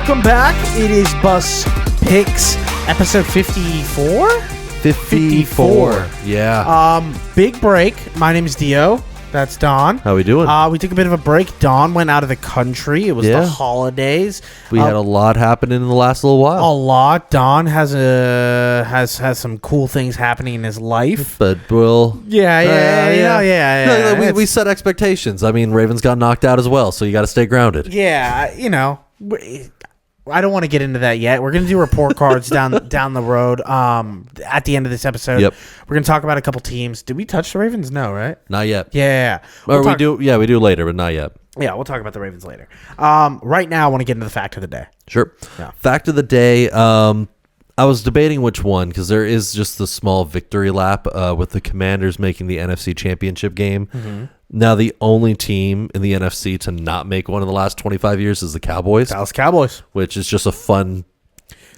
Welcome back. It is Bus Picks, episode 54? 54. Yeah. Big break. My name is Dio. That's Don. How we doing? We took a bit of a break. Don went out of the country. It was the holidays. We had a lot happening in the last little while. A lot. Don has some cool things happening in his life. But we'll... We set expectations. I mean, Ravens got knocked out as well, so you got to stay grounded. Yeah, I don't want to get into that yet. We're going to do report cards down the road at the end of this episode. Yep. We're going to talk about a couple teams. Did we touch the Ravens? No, right? Not yet. Yeah. We do later, but not yet. Yeah, we'll talk about the Ravens later. Right now, I want to get into the fact of the day. Sure. Yeah. Fact of the day, I was debating which one because there is just the small victory lap with the Commanders making the NFC Championship game. Mm-hmm. Now, the only team in the NFC to not make one in the last 25 years is the Cowboys. Dallas Cowboys. Which is just a fun...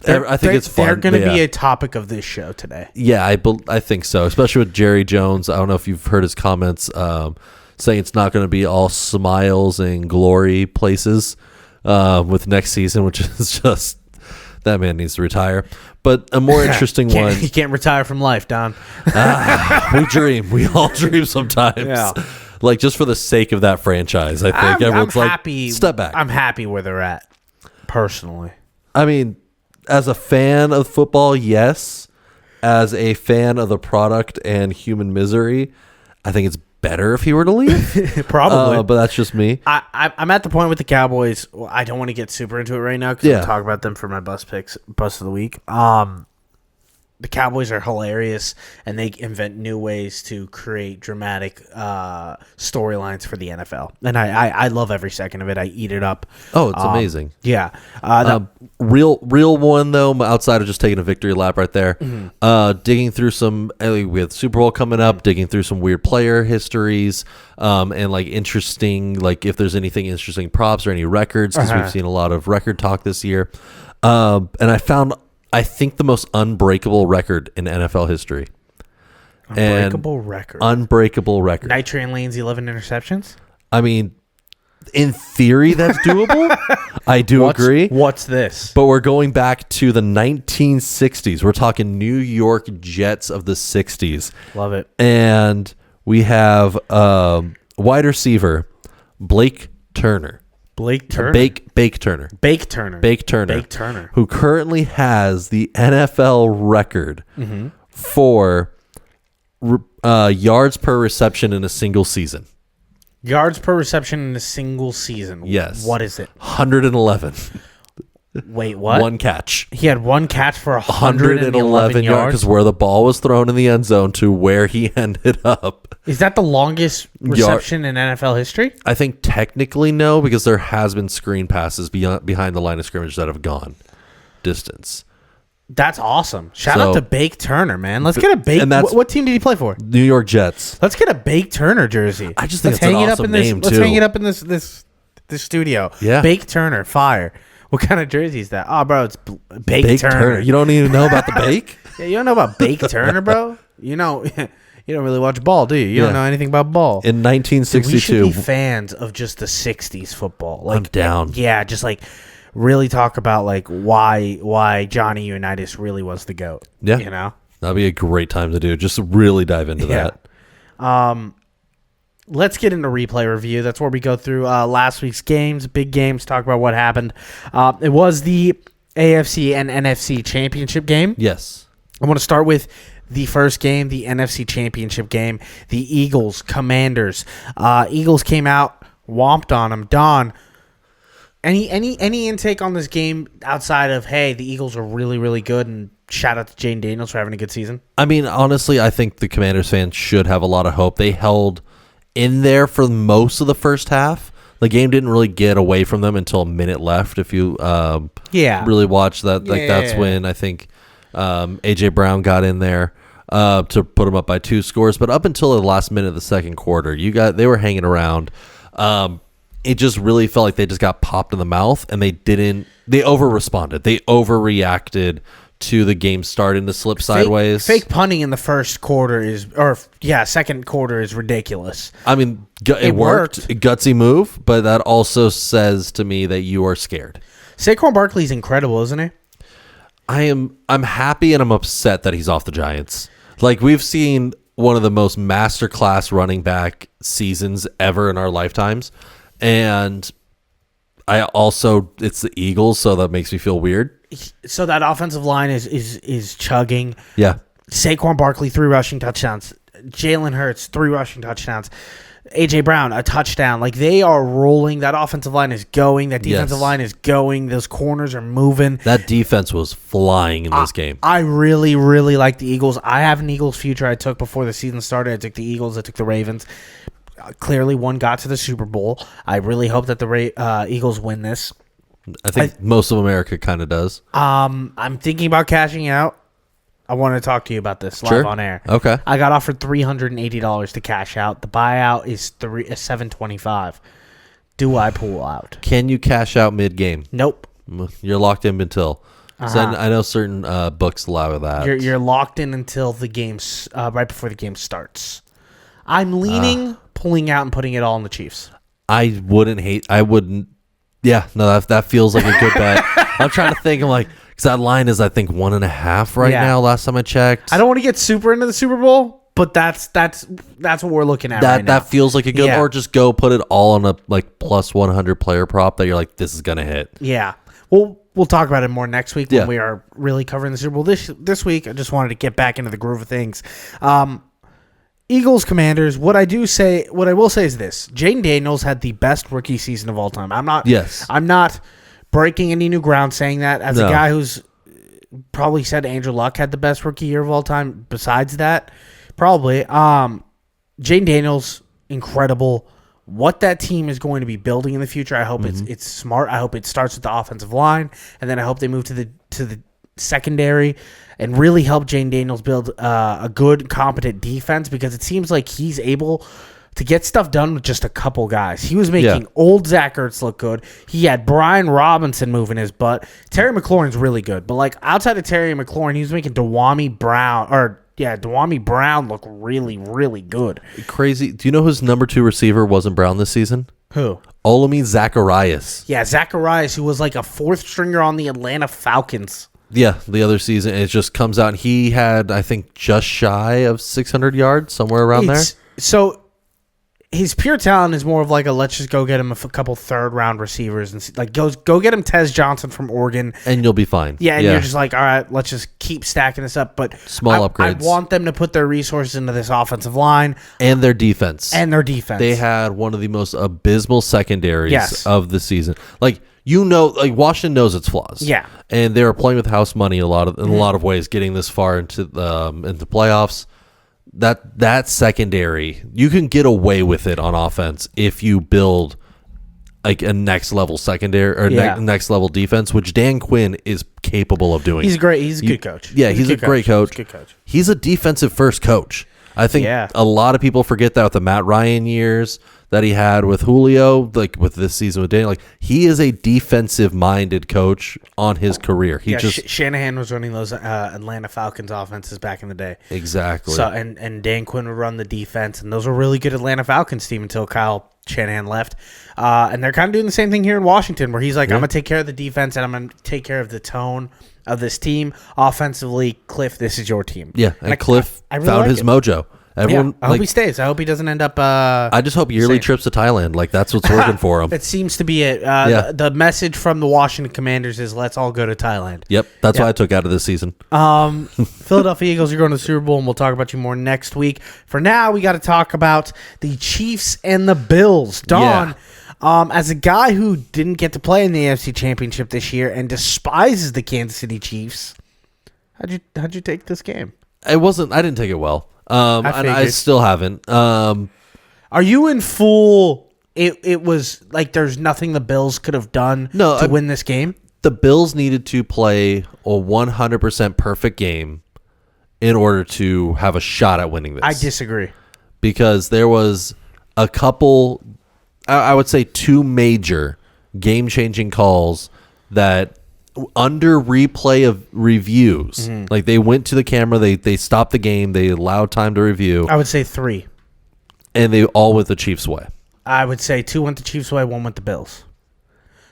I think it's fun. They're going to be a topic of this show today. Yeah, I think so, especially with Jerry Jones. I don't know if you've heard his comments saying it's not going to be all smiles and glory places with next season, which is just... That man needs to retire. But a more interesting one... He can't retire from life, Don. We dream. We all dream sometimes. Yeah. Like, just for the sake of that franchise, I think everyone's I'm like, happy, step back. I'm happy where they're at, personally. I mean, as a fan of football, yes. As a fan of the product and human misery, I think it's better if he were to leave. Probably. But that's just me. I'm at the point with the Cowboys. Well, I don't want to get super into it right now because I'll talk about them for my bus of the week. The Cowboys are hilarious, and they invent new ways to create dramatic storylines for the NFL. And I love every second of it. I eat it up. Oh, it's amazing. Yeah. Real one, though, outside of just taking a victory lap right there. Mm-hmm. Digging through some, with Super Bowl coming up, digging through some weird player histories, and like interesting, like if there's anything interesting props or any records, because we've seen a lot of record talk this year. And I found... I think the most unbreakable record in NFL history. Unbreakable record. Night Train Lane's 11 interceptions? I mean, in theory, that's doable. I do agree. What's this? But we're going back to the 1960s. We're talking New York Jets of the 60s. Love it. And we have wide receiver Blake Turner. Bake Turner. Who currently has the NFL record for yards per reception in a single season. Yards per reception in a single season. Yes. What is it? 111. Wait, what? One catch. He had one catch for 111 yards. Because where the ball was thrown in the end zone to where he ended up. Is that the longest reception in NFL history? I think technically no, because there has been screen passes behind the line of scrimmage that have gone distance. That's awesome. Shout out to Bake Turner, man. Let's get a Bake. What team did he play for? New York Jets. Let's get a Bake Turner jersey. I just think it's an awesome name, too. Let's hang it up in this studio. Yeah. Bake Turner, fire. What kind of jersey is that? Oh, bro, it's Bake Turner. You don't even know about the bake? Yeah, you don't know about Bake Turner, bro? You don't really watch ball, do you? You don't know anything about ball. In 1962. We should be fans of just the 60s football. Like, I'm down. Yeah, just like really talk about like why Johnny Unitas really was the GOAT. Yeah. You know? That'd be a great time to do. Just really dive into that. Let's get into replay review. That's where we go through last week's games, big games, talk about what happened. It was the AFC and NFC Championship game. Yes. I want to start with the first game, the NFC Championship game, the Eagles, Commanders. Eagles came out, whomped on them. Don, any intake on this game outside of, hey, the Eagles are really, really good, and shout out to Jane Daniels for having a good season? I mean, honestly, I think the Commanders fans should have a lot of hope. They held in there for most of the first half. The game didn't really get away from them until a minute left. If you really watch that, that's when I think AJ Brown got in there to put them up by 2 scores. But up until the last minute of the second quarter, they were hanging around. It just really felt like they just got popped in the mouth, and they over-responded. They overreacted to the game starting to slip sideways. Fake punting in the second quarter is ridiculous. I mean, it worked. A gutsy move, but that also says to me that you are scared. Saquon Barkley's incredible, isn't he? I'm happy and I'm upset that he's off the Giants. Like, we've seen one of the most masterclass running back seasons ever in our lifetimes. And it's the Eagles, so that makes me feel weird. So that offensive line is chugging. Yeah. Saquon Barkley, 3 rushing touchdowns. Jalen Hurts, 3 rushing touchdowns. A.J. Brown, a touchdown. Like, they are rolling. That offensive line is going. That defensive line is going. Those corners are moving. That defense was flying in this game. I really, really like the Eagles. I have an Eagles future I took before the season started. I took the Eagles. I took the Ravens. Clearly, one got to the Super Bowl. I really hope that the Eagles win this. I think most of America kind of does. I'm thinking about cashing out. I want to talk to you about this live on air. Okay. I got offered $380 to cash out. The buyout is $725. Do I pull out? Can you cash out mid-game? Nope. You're locked in until. So I know certain books allow that. You're locked in until the game's right before the game starts. I'm leaning pulling out and putting it all on the Chiefs. I wouldn't. Yeah, no, that feels like a good bet. I'm trying to think. I'm like, because that line is, I think, 1.5 right now. Last time I checked. I don't want to get super into the Super Bowl, but that's what we're looking at right now. That feels like a good, or just go put it all on a like plus 100 player prop that you're like, this is gonna hit. Yeah, we'll talk about it more next week when we are really covering the Super Bowl. This week, I just wanted to get back into the groove of things. Eagles Commanders. What I will say is this: Jaden Daniels had the best rookie season of all time. I'm not breaking any new ground saying that as a guy who's probably said Andrew Luck had the best rookie year of all time. Besides that, probably Jaden Daniels, incredible. What that team is going to be building in the future, I hope it's smart. I hope it starts with the offensive line, and then I hope they move to the secondary and really help Jaden Daniels build a good, competent defense, because it seems like he's able to get stuff done with just a couple guys. He was making old Zach Ertz look good. He had Brian Robinson moving his butt. Terry McLaurin's really good, but like outside of Terry McLaurin, he was making Dewami Brown look really, really good. Crazy. Do you know whose number 2 receiver wasn't Brown this season? Who? Olami Zacharias. Yeah, Zacharias, who was like a 4th stringer on the Atlanta Falcons. Yeah, the other season, it just comes out. He had, I think, just shy of 600 yards, somewhere around there. So his pure talent is more of like let's just go get him a couple 3rd-round receivers and like go get him Tez Johnson from Oregon, and you'll be fine. Yeah, and you're just like, all right, let's just keep stacking this up. But small upgrades. I want them to put their resources into this offensive line and their defense. They had one of the most abysmal secondaries of the season. Like, Washington knows its flaws. Yeah, and they were playing with house money in a lot of ways, getting this far into playoffs. That secondary, you can get away with it on offense if you build like a next level secondary or next level defense, which Dan Quinn is capable of doing. He's great. He's a good coach. Yeah, he's a great coach. He's a good coach. He's a defensive first coach. I think a lot of people forget that with the Matt Ryan years that he had with Julio, like with this season with Daniel. Like, he is a defensive-minded coach on his career. Shanahan was running those Atlanta Falcons offenses back in the day. Exactly. So and Dan Quinn would run the defense, and those were really good Atlanta Falcons team until Kyle Shanahan left. And they're kind of doing the same thing here in Washington, where he's like, I'm going to take care of the defense, and I'm going to take care of the tone of this team. Offensively, Cliff, this is your team. Yeah, and Cliff found his mojo. Everyone, I hope he stays. I hope he doesn't end up. I just hope yearly trips to Thailand. Like, that's what's working for him. It seems to be it. The message from the Washington Commanders is let's all go to Thailand. Yep, that's what I took out of this season. Philadelphia Eagles are going to the Super Bowl, and we'll talk about you more next week. For now, we got to talk about the Chiefs and the Bills. Don, as a guy who didn't get to play in the AFC Championship this year and despises the Kansas City Chiefs, how'd you take this game? I didn't take it well. I still haven't. Are you in full? It was like there's nothing the Bills could have done to win this game. The Bills needed to play a 100% perfect game in order to have a shot at winning this. I disagree, because there was a couple, I would say 2 major game-changing calls that, under replay of reviews, like they went to the camera, they stopped the game, they allowed time to review. I would say 3, and they all went the Chiefs' way. I would say 2 went the Chiefs' way, 1 went the Bills.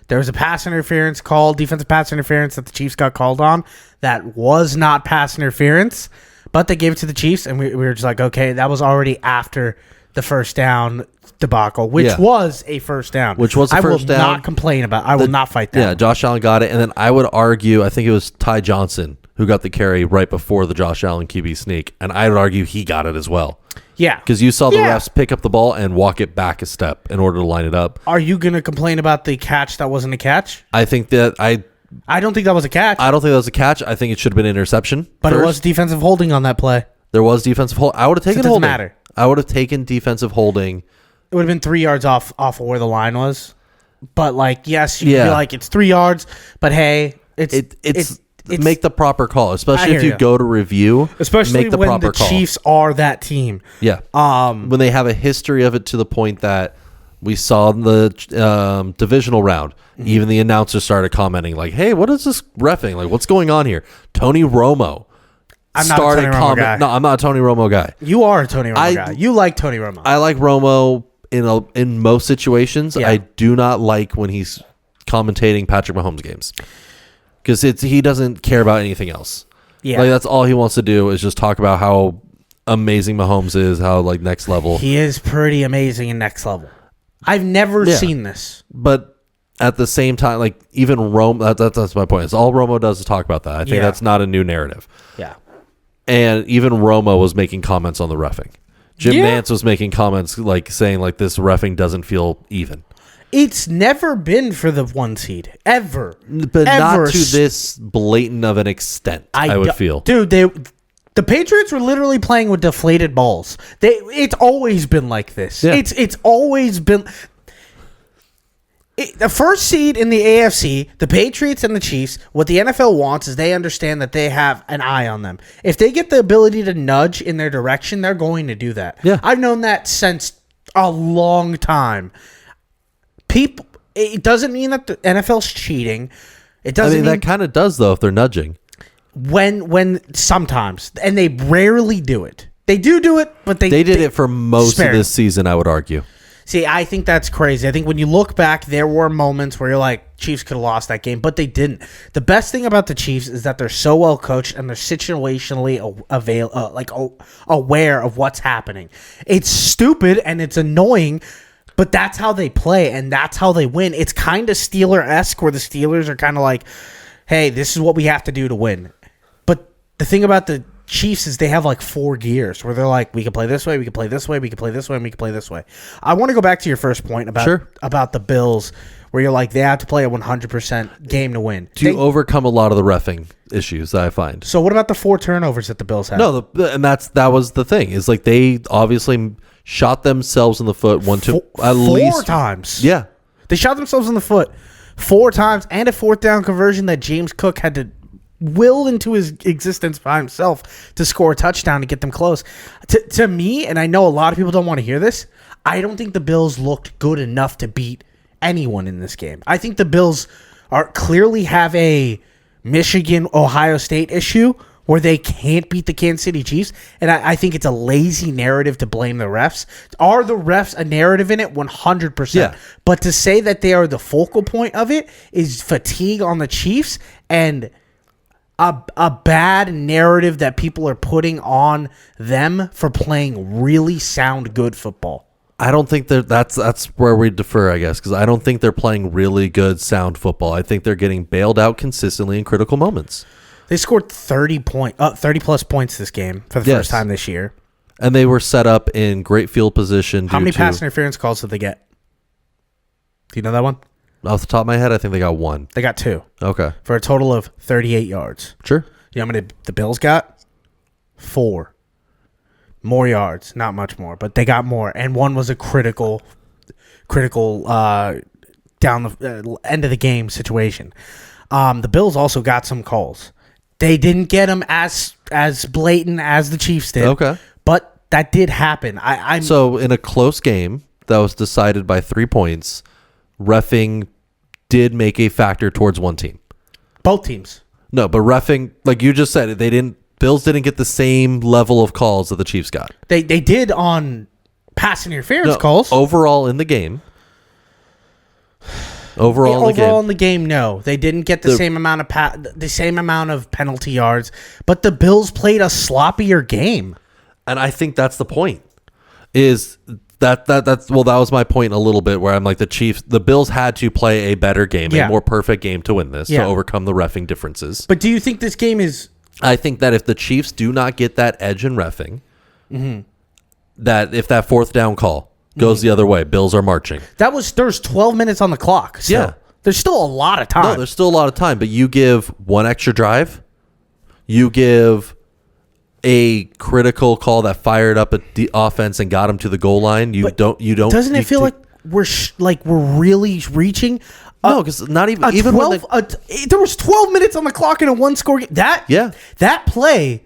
There was a pass interference call, defensive pass interference that the Chiefs got called on. That was not pass interference, but they gave it to the Chiefs, and we were just like, okay, that was already after the first down debacle, which was a first down. Which was a first down. I will not complain about. I will not fight that. Yeah, Josh Allen got it, and then I would argue, I think it was Ty Johnson who got the carry right before the Josh Allen QB sneak, and I would argue he got it as well. Yeah. Because you saw the refs pick up the ball and walk it back a step in order to line it up. Are you going to complain about the catch that wasn't a catch? I think that I don't think that was a catch. I don't think that was a catch. I think it should have been an interception. But it was defensive holding on that play. There was defensive holding. I would have taken holding. It doesn't matter. I would have taken defensive holding. It would have been 3 yards off of where the line was. But, like, yes, you feel like it's 3 yards. But, hey, it's make the proper call, especially if you go to review. Especially make the when proper the call. Chiefs are that team. Yeah. When they have a history of it to the point that we saw in the divisional round, even the announcers started commenting like, hey, what is this reffing? Like, what's going on here? Tony Romo. I'm not a Tony Romo guy. No, I'm not a Tony Romo guy. You are a Tony Romo guy. You like Tony Romo. I like Romo in most situations. Yeah. I do not like when he's commentating Patrick Mahomes games. Because he doesn't care about anything else. Yeah, like that's all he wants to do is just talk about how amazing Mahomes is, how like next level. He is pretty amazing in next level. I've never seen this, but at the same time, like even Romo, that's my point. It's all Romo does is talk about that. I think that's not a new narrative. Yeah, and even Romo was making comments on the reffing. Jim Nantz was making comments like saying like this reffing doesn't feel even. It's never been for the 1 seed ever, but not to this blatant of an extent. I would feel, dude. The Patriots were literally playing with deflated balls. It's always been like this. Yeah. It's always been the first seed in the AFC. The Patriots and the Chiefs. What the NFL wants is they understand that they have an eye on them. If they get the ability to nudge in their direction, they're going to do that. Yeah, I've known that since a long time. It doesn't mean that the NFL's cheating. It doesn't. That kind of does though if they're nudging. When sometimes, and they rarely do it. They do it, but they did it for most of this season. I would argue. See, I think that's crazy. I think when you look back, there were moments where you're like, Chiefs could have lost that game, but they didn't. The best thing about the Chiefs is that they're so well coached and they're situationally aware of what's happening. It's stupid and it's annoying. But that's how they play, and that's how they win. It's kind of Steeler-esque, where the Steelers are kind of like, hey, this is what we have to do to win. But the thing about the Chiefs is they have like 4 gears, where they're like, we can play this way, we can play this way, we can play this way, and we can play this way. I want to go back to your first point about the Bills, where you're like, they have to play a 100% game to win. To overcome a lot of the reffing issues that I find. So what about the 4 turnovers that the Bills had? No, and that was the thing. Is like they obviously shot themselves in the foot at least 4 times. Yeah. They shot themselves in the foot 4 times, and a 4th down conversion that James Cook had to will into his existence by himself to score a touchdown to get them close. To me, and I know a lot of people don't want to hear this, I don't think the Bills looked good enough to beat anyone in this game. I think the Bills clearly have a Michigan-Ohio State issue where they can't beat the Kansas City Chiefs, and I think it's a lazy narrative to blame the refs. Are the refs a narrative in it? 100%. Yeah. But to say that they are the focal point of it is fatigue on the Chiefs and a bad narrative that people are putting on them for playing really sound, good football. I don't think that's where we defer, I guess, because I don't think they're playing really good, sound football. I think they're getting bailed out consistently in critical moments. They scored 30-plus points this game for the first time this year. And they were set up in great field position. How many pass interference calls did they get? Do you know that one? Off the top of my head, I think they got 1. They got 2. Okay. For a total of 38 yards. Sure. You know how many the Bills got? 4. More yards. Not much more, but they got more. And 1 was a critical down the end of the game situation. The Bills also got some calls. They didn't get them as blatant as the Chiefs did. Okay. But that did happen. So in a close game that was decided by 3 points, reffing did make a factor towards one team. Both teams. No, but reffing, like you just said, Bills didn't get the same level of calls that the Chiefs got. They did on pass interference calls. Overall in the game. Overall in the game, no. They didn't get the same amount of penalty yards, but the Bills played a sloppier game. And I think that's the point. Is that was my point a little bit, where I'm like, the Bills had to play a better game, a more perfect game to win this, to overcome the reffing differences. But do you think this game is... I think that if the Chiefs do not get that edge in reffing, that if that fourth down call goes the other way, Bills are marching. There's 12 minutes on the clock. Still. Yeah. There's still a lot of time. No, there's still a lot of time, but you give one extra drive, you give a critical call that fired up the offense and got him to the goal line. You don't. Doesn't it feel like we're really reaching? No, because not even 12, there was 12 minutes on the clock in a one-score game. That play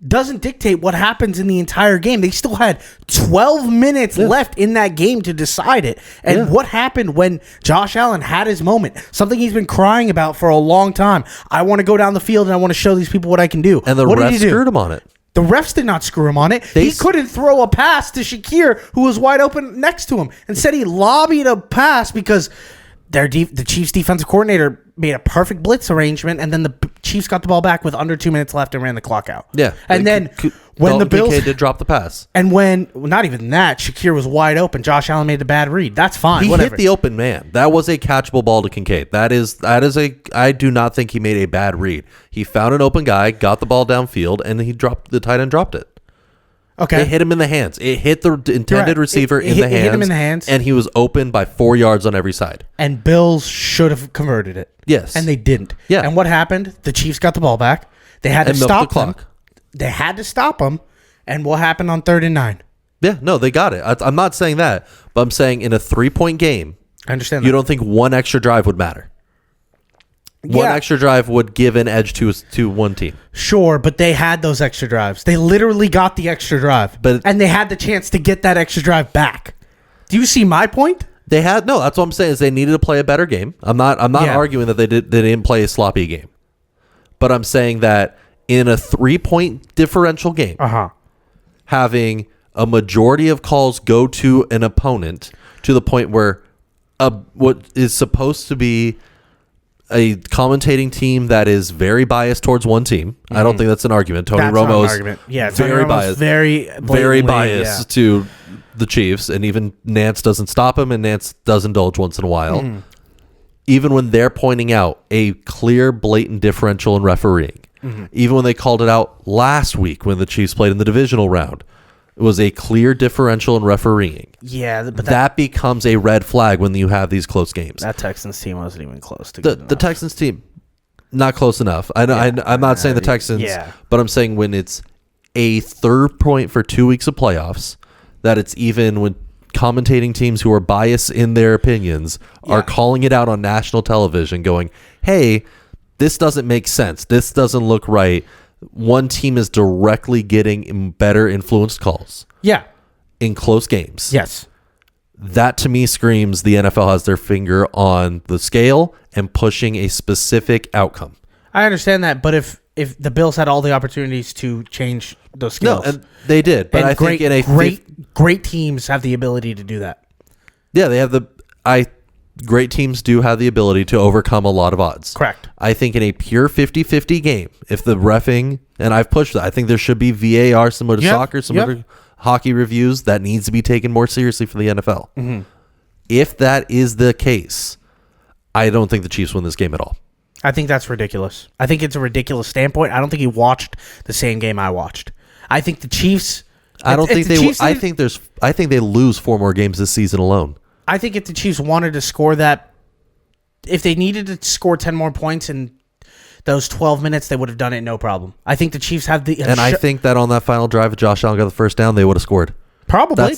doesn't dictate what happens in the entire game. They still had 12 minutes left in that game to decide it. And what happened when Josh Allen had his moment? Something he's been crying about for a long time. I want to go down the field and I want to show these people what I can do. And the refs screwed him on it. The refs did not screw him on it. He couldn't throw a pass to Shakir, who was wide open next to him. Instead, he lobbied a pass because the Chiefs defensive coordinator made a perfect blitz arrangement, and then the Chiefs got the ball back with under 2 minutes left and ran the clock out. Yeah. And then when the Bills did drop the pass. And not even that, Shakir was wide open. Josh Allen made the bad read. That's fine. He hit the open man. That was a catchable ball to Kincaid. I do not think he made a bad read. He found an open guy, got the ball downfield, and the tight end dropped it. Okay. It hit him in the hands. It hit the intended receiver in the hands. It hit him in the hands. And he was open by 4 yards on every side. And Bills should have converted it. Yes. And they didn't. Yeah. And what happened? The Chiefs got the ball back. They had to stop the clock. They had to stop them. And what happened on 3rd and 9? Yeah, no, they got it. I'm not saying that, but I'm saying in a 3-point game, I understand you don't think one extra drive would matter. One extra drive would give an edge to one team. Sure, but they had those extra drives. They literally got the extra drive, and they had the chance to get that extra drive back. Do you see my point? That's what I'm saying, is they needed to play a better game. I'm not arguing that they didn't play a sloppy game. But I'm saying that in a 3-point differential game, having a majority of calls go to an opponent to the point where what is supposed to be a commentating team that is very biased towards one team. I don't think that's an argument. Tony Romo's very biased. Very biased to the Chiefs, and even Nance doesn't stop him, and Nance does indulge once in a while. Even when they're pointing out a clear, blatant differential in refereeing, even when they called it out last week when the Chiefs played in the divisional round, it was a clear differential in refereeing. Yeah, but that becomes a red flag when you have these close games. That Texans team wasn't even close to the Texans team, not close enough. I'm not saying the Texans, but I'm saying when it's a 3rd point for 2 weeks of playoffs, that it's even when commentating teams who are biased in their opinions are calling it out on national television, going, "Hey, this doesn't make sense. This doesn't look right." One team is directly getting better influenced calls. Yeah. In close games. Yes. That to me screams the NFL has their finger on the scale and pushing a specific outcome. I understand that, but if the Bills had all the opportunities to change those scales. No, and they did. But I think in a great teams have the ability to do that. Yeah, they have great teams do have the ability to overcome a lot of odds. Correct. I think in a pure 50-50 game, if the reffing, and I've pushed that, I think there should be VAR similar to soccer, similar to hockey reviews, that needs to be taken more seriously for the NFL. If that is the case, I don't think the Chiefs win this game at all. I think that's ridiculous. I think it's a ridiculous standpoint. I don't think he watched the same game I watched. I think the Chiefs... I think they lose 4 more games this season alone. I think if the Chiefs wanted to score that, if they needed to score 10 more points in those 12 minutes, they would have done it no problem. I think the Chiefs have the... And I think that on that final drive, if Josh Allen got the first down, they would have scored. Probably.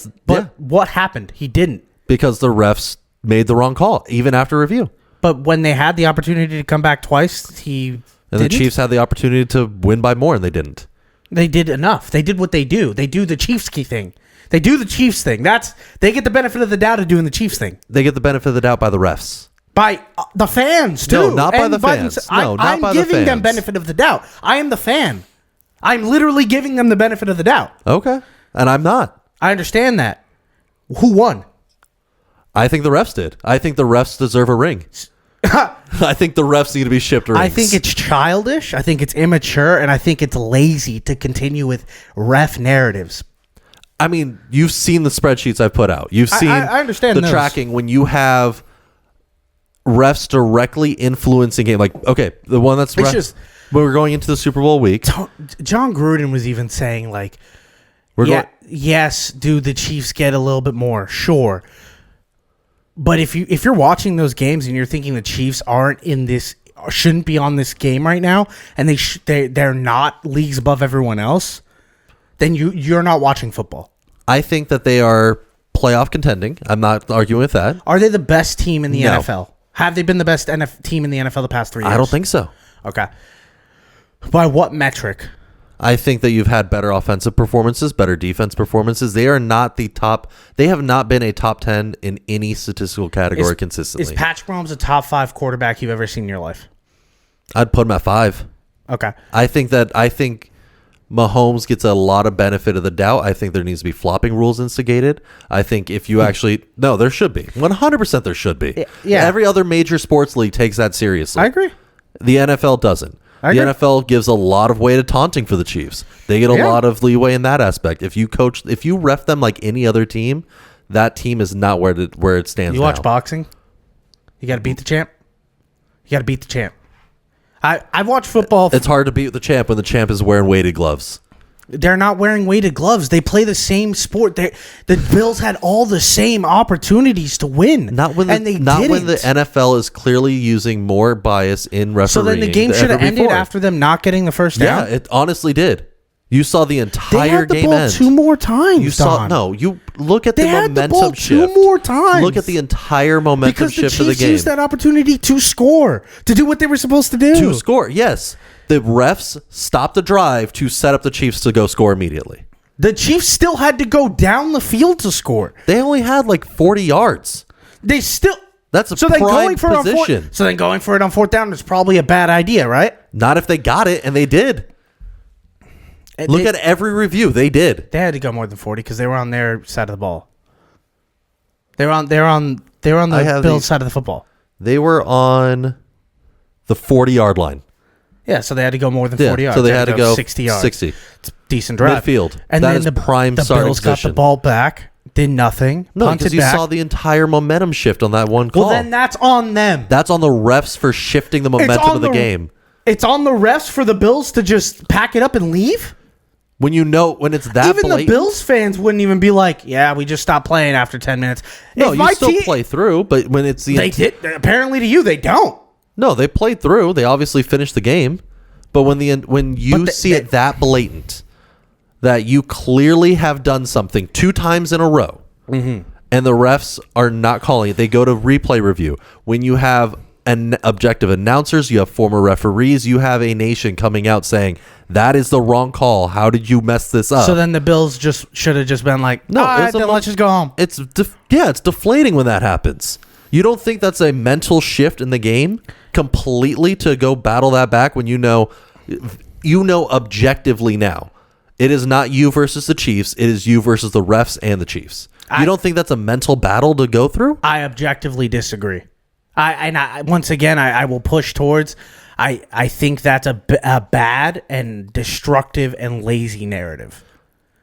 What happened? He didn't. Because the refs made the wrong call, even after review. But when they had the opportunity to come back twice, he didn't. The Chiefs had the opportunity to win by more, and they didn't. They did enough. They did what they do. They do the Chiefs key thing. They do the Chiefs thing. They get the benefit of the doubt of doing the Chiefs thing. They get the benefit of the doubt by the refs. By the fans, too. No, not by the fans. I'm giving them benefit of the doubt. I am the fan. I'm literally giving them the benefit of the doubt. Okay. And I'm not. I understand that. Who won? I think the refs did. I think the refs deserve a ring. I think the refs need to be shipped rings. I think it's childish. I think it's immature, and I think it's lazy to continue with ref narratives. I mean, you've seen the spreadsheets I've put out. You've seen I understand the those. tracking when you have refs directly influencing game. Like, okay, the one that's when we're going into the Super Bowl week. John Gruden was even saying, like, yes, do the Chiefs get a little bit more? Sure. But if you're watching those games and you're thinking the Chiefs shouldn't be on this game right now, and they're not leagues above everyone else, then you're not watching football. I think that they are playoff contending. I'm not arguing with that. Are they the best team in the NFL? Have they been the best team in the NFL the past 3 years? I don't think so. Okay. By what metric? I think that you've had better offensive performances, better defense performances. They are not the top. They have not been a top 10 in any statistical category consistently. Is Patrick Mahomes a top 5 quarterback you've ever seen in your life? I'd put him at 5. Okay. I think Mahomes gets a lot of benefit of the doubt. I think there needs to be flopping rules instigated. I think if you there should be. 100% there should be. Yeah. Every other major sports league takes that seriously. I agree. The NFL doesn't. The NFL gives a lot of weight to taunting for the Chiefs. They get a lot of leeway in that aspect. If you ref them like any other team, that team is not where it stands. You watch boxing? You got to beat the champ. I've watched football. It's hard to beat the champ when the champ is wearing weighted gloves. They're not wearing weighted gloves. They play the same sport. The Bills had all the same opportunities to win. Not when the NFL is clearly using more bias in refereeing. So then the game should have ended after them not getting the first down. Yeah, it honestly did. You saw the entire game end. Two more times. You look at the momentum shift. 2 more times. Look at the entire momentum shift of the game. Because the Chiefs used that opportunity to score, to do what they were supposed to do. To score, yes. The refs stopped the drive to set up the Chiefs to go score immediately. The Chiefs still had to go down the field to score. They only had like 40 yards. That's a prime position. So then going for it on 4th down is probably a bad idea, right? Not if they got it, and they did. Look at every review. They did. They had to go more than 40 because they were on their side of the ball. They were on the Bills side of the football. They were on the 40-yard line. Yeah, so they had to go more than 40 yards. So they had to go 60 yards. 60. It's a decent drive. Midfield. And that then is prime the Bills got the ball back, did nothing. No, because you saw the entire momentum shift on that one call. Well, then that's on them. That's on the refs for shifting the momentum of the game. It's on the refs for the Bills to just pack it up and leave? When it's that even blatant. The Bills fans wouldn't even be like, yeah, we just stopped playing after 10 minutes. No, you still play through, but when it's They did. Apparently to you, they don't. No, they played through. They obviously finished the game. But when you see it that blatant, that you clearly have done something 2 times in a row, and the refs are not calling it, they go to replay review. When you have an objective announcers, you have former referees, you have a nation coming out saying, that is the wrong call. How did you mess this up? So then the Bills should have just been like, no, then let's just go home. It's deflating when that happens. You don't think that's a mental shift in the game completely to go battle that back when you know objectively now it is not you versus the Chiefs, it is you versus the refs and the Chiefs. You don't think that's a mental battle to go through? I objectively disagree. Once again, I will push towards. I think that's a bad and destructive and lazy narrative.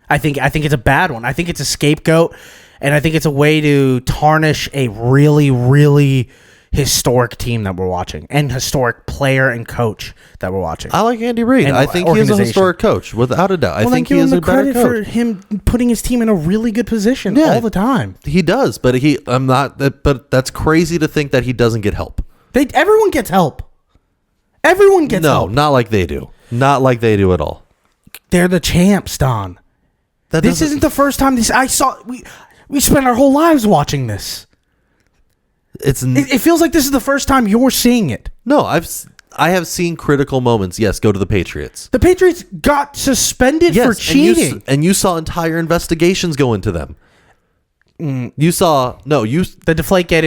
I think it's a bad one. I think it's a scapegoat, and I think it's a way to tarnish a really, really historic team that we're watching, and historic player and coach that we're watching. I like Andy Reid. I think he is a historic coach, without a doubt. I think he is a better coach. For him putting his team in a really good position all the time. He does, but but that's crazy to think that he doesn't get help. Everyone gets help. Everyone gets help. No, not like they do. Not like they do at all. They're the champs, Don. This isn't the first time we spent our whole lives watching this. It feels like this is the first time you're seeing it. No, I have seen critical moments. Yes, go to the Patriots. The Patriots got suspended for cheating. And you saw entire investigations go into them. The Deflategate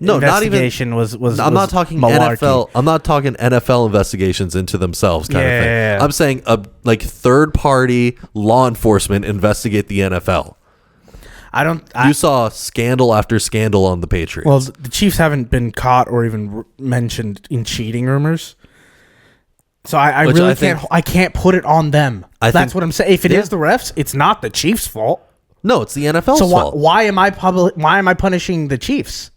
investigation was I'm not talking malarkey. NFL. I'm not talking NFL investigations into themselves kind of thing. Yeah. I'm saying like third party law enforcement investigate the NFL. You saw scandal after scandal on the Patriots. Well, the Chiefs haven't been caught or even mentioned in cheating rumors. So I really can't put it on them. That's what I'm saying. If it is the refs, it's not the Chiefs' fault. No, it's the NFL's fault. Why am I punishing the Chiefs?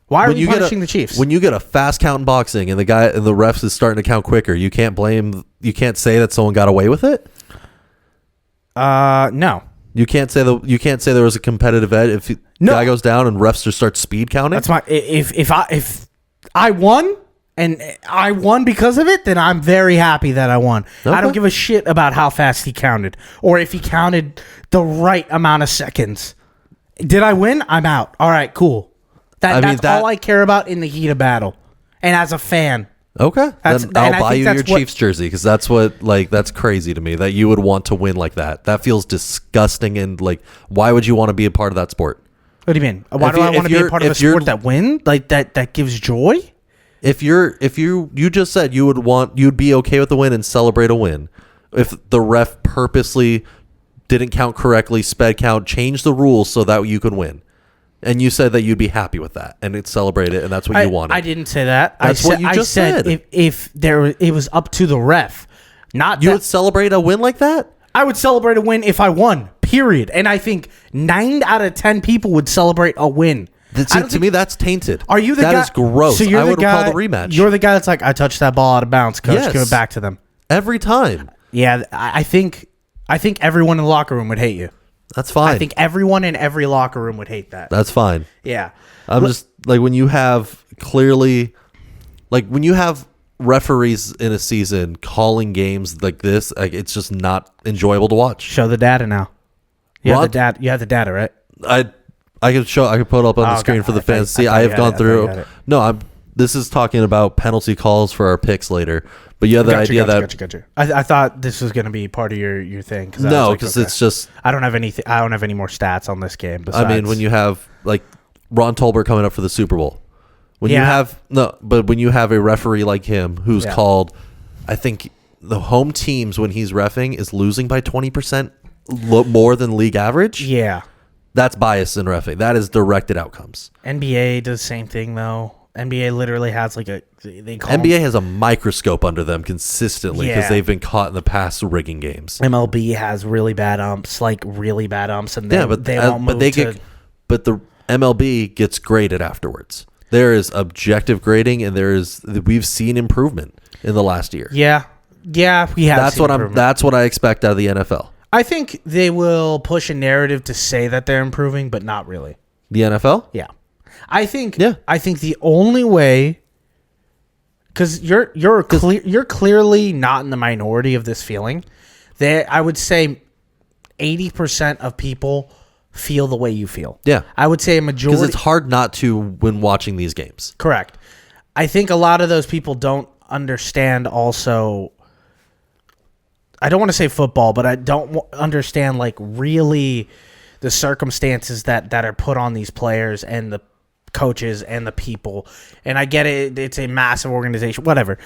Why are you punishing the Chiefs? When you get a fast count in boxing and the refs is starting to count quicker, you can't say that someone got away with it? No. You can't say there was a competitive edge if guy goes down and refs just start speed counting. That's if I won and I won because of it, then I'm very happy that I won. Okay. I don't give a shit about how fast he counted or if he counted the right amount of seconds. Did I win? I'm out. All right, cool. That's all I care about in the heat of battle, and as a fan. Okay, then I'll buy you your Chiefs jersey because that's crazy to me that you would want to win like that. That feels disgusting and why would you want to be a part of that sport? What do you mean? Why do I want to be a part of a sport that wins? That gives joy? If you just said you'd be okay with the win and celebrate a win. If the ref purposely didn't count correctly, sped count, changed the rules so that you could win. And you said that you'd be happy with that, and it'd celebrate it, and that's what you wanted. I didn't say that. That's what you just said. If it was up to the ref, you would celebrate a win like that. I would celebrate a win if I won. Period. And I think 9 out of 10 people would celebrate a win. To me, that's tainted. Are you the guy? That is gross. So I would call the rematch. You're the guy that's like, I touched that ball out of bounds. Coach, give it back to them every time. Yeah, I think everyone in the locker room would hate you. That's fine. I think everyone in every locker room would hate that. That's fine. Yeah. I'm just when you have when you have referees in a season calling games like this, it's just not enjoyable to watch. Show the data now. You have the data, right? I can put it up on the screen for the fans to see. I have gone through. No, this is talking about penalty calls for our picks later. But you have the idea that gotcha. I thought this was going to be part of your thing. No, because it's just I don't have any more stats on this game. Besides. I mean, when you have Ron Tolbert coming up for the Super Bowl, when you have a referee like him who's called, I think the home teams when he's reffing is losing by 20% more than league average. Yeah, that's bias in reffing. That is directed outcomes. NBA does the same thing though. NBA literally has NBA has a microscope under them consistently because they've been caught in the past rigging games. MLB has really bad umps, and they won't move but the MLB gets graded afterwards. There is objective grading, and we've seen improvement in the last year. Yeah, we have. That's what I expect out of the NFL. I think they will push a narrative to say that they're improving, but not really. The NFL? Yeah. I think the only way, because you're clearly not in the minority of this feeling. I would say 80% of people feel the way you feel. Yeah, I would say a majority, because it's hard not to when watching these games. Correct. I think a lot of those people don't understand. Also, I don't want to say football, but I don't understand really the circumstances that are put on these players and the coaches and the people. And I get it, it's a massive organization, whatever.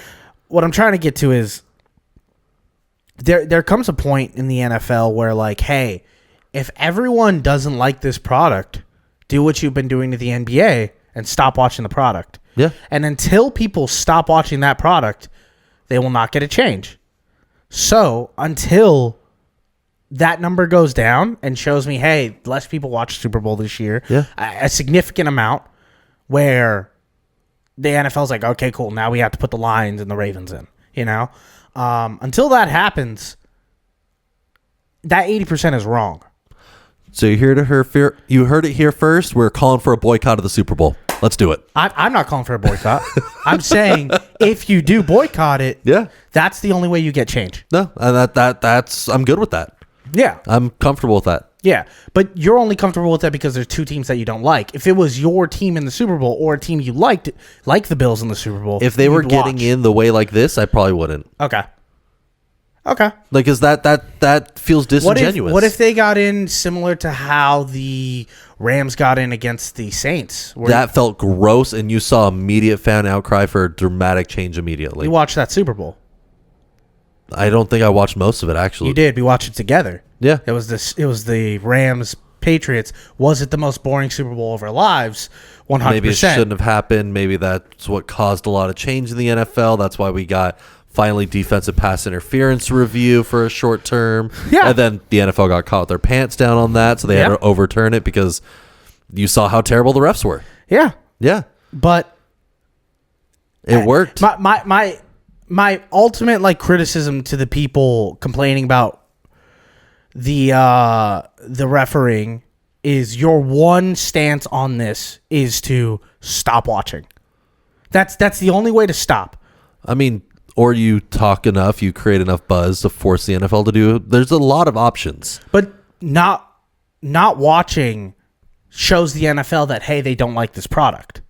What I'm trying to get to is there comes a point in the NFL where hey, if everyone doesn't like this product, do what you've been doing to the NBA and stop watching the product. Yeah. And until people stop watching that product, they will not get a change. So until that number goes down and shows me, hey, less people watch Super Bowl this year, a significant amount, where the NFL's like, okay, cool, now we have to put the Lions and the Ravens in, until that happens, that 80% is wrong. So you heard it here first. We're calling for a boycott of the Super Bowl. Let's do it. I'm not calling for a boycott. I'm saying if you do boycott it, that's the only way you get change. No, that's I'm good with that. Yeah, I'm comfortable with that. Yeah, but you're only comfortable with that because there's two teams that you don't like. If it was your team in the Super Bowl or a team you liked, like the Bills in the Super Bowl, if they were getting in the way like this, I probably wouldn't. Okay. Because that feels disingenuous. What if they got in similar to how the Rams got in against the Saints? That felt gross, and you saw immediate fan outcry for a dramatic change immediately. We watched that Super Bowl. I don't think I watched most of it, actually. You did. We watched it together. Yeah. It was the Rams Patriots, was it the most boring Super Bowl of our lives? 100%. Maybe it shouldn't have happened. Maybe that's what caused a lot of change in the NFL. That's why we got finally defensive pass interference review for a short term. Yeah. And then the NFL got caught with their pants down on that, so they had to overturn it because you saw how terrible the refs were. Yeah. Yeah. But it worked. My ultimate like criticism to the people complaining about the refereeing is your one stance on this is to stop watching. That's the only way to stop. I mean, or you talk enough, you create enough buzz to force the NFL to do. There's a lot of options. But not watching shows the NFL that, hey, they don't like this product.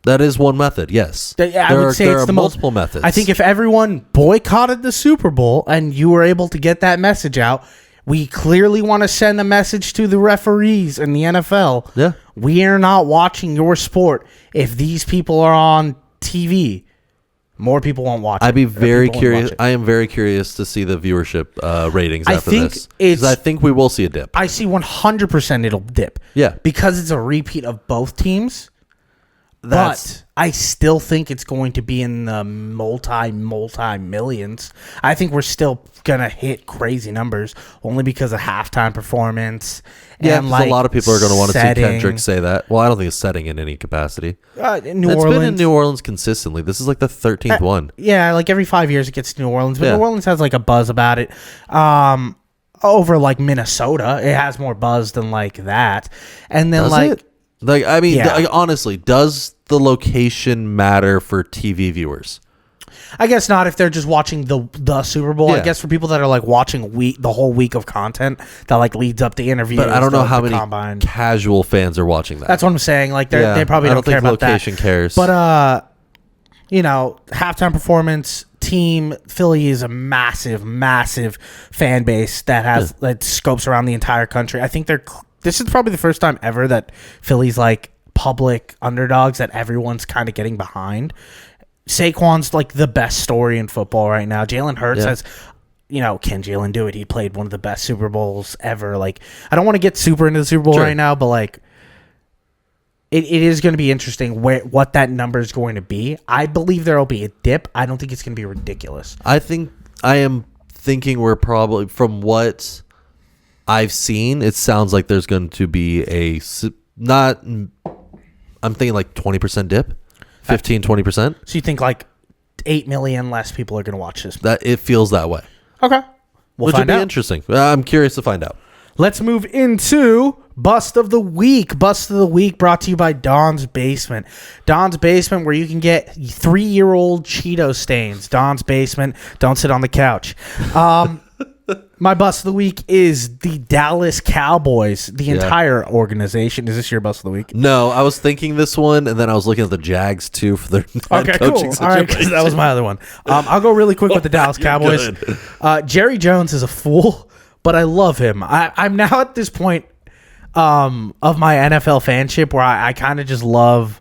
That is one method, yes. I would say it's the multiple methods. I think if everyone boycotted the Super Bowl and you were able to get that message out, we clearly want to send a message to the referees in the NFL. Yeah. We are not watching your sport. If these people are on TV, more people won't watch it. I'd be very curious. I am very curious to see the viewership ratings after this. I think we will see a dip. I see 100% it'll dip. Yeah. Because it's a repeat of both teams. But I still think it's going to be in the multi millions. I think we're still going to hit crazy numbers only because of halftime performance. Yeah, and a lot of people are going to want to see Kendrick say that. Well, I don't think it's setting in any capacity. New Orleans. Been in New Orleans consistently. This is like the 13th one. Yeah, like every 5 years it gets to New Orleans. But New Orleans has like a buzz about it. Over like Minnesota, it has more buzz than like that. And then honestly, does the location matter for TV viewers? I guess not if they're just watching the Super Bowl. Yeah. I guess for people that are like watching the whole week of content that like leads up to interviews. But I don't know how many casual fans are watching that. That's what I'm saying. Like they probably don't care about that. Location cares. But halftime performance. Team Philly is a massive fan base that scopes around the entire country. I think this is probably the first time ever that Philly's like public underdogs that everyone's kind of getting behind. Saquon's like the best story in football right now. Jalen Hurts has, can Jalen do it? He played one of the best Super Bowls ever. Like, I don't want to get super into the Super Bowl right now, but like, it is going to be interesting what that number is going to be. I believe there will be a dip. I don't think it's going to be ridiculous. I am thinking we're probably, from what I've seen, it sounds like there's going to be I'm thinking like 20% dip, 15-20%. So you think like 8 million less people are going to watch this? That it feels that way. Okay, which would be interesting. I'm curious to find out. Let's move into Bust of the Week. Bust of the Week brought to you by Don's Basement. Don's Basement, where you can get 3-year-old Cheeto stains. Don's Basement. Don't sit on the couch. My Bust of the Week is the Dallas Cowboys, the entire organization. Is this your Bust of the Week? No, I was thinking this one, and then I was looking at the Jags, too, for their head coaching situation. All right, that was my other one. I'll go really quick with the Dallas Cowboys. Jerry Jones is a fool, but I love him. I'm now at this point of my NFL fanship where I kind of just love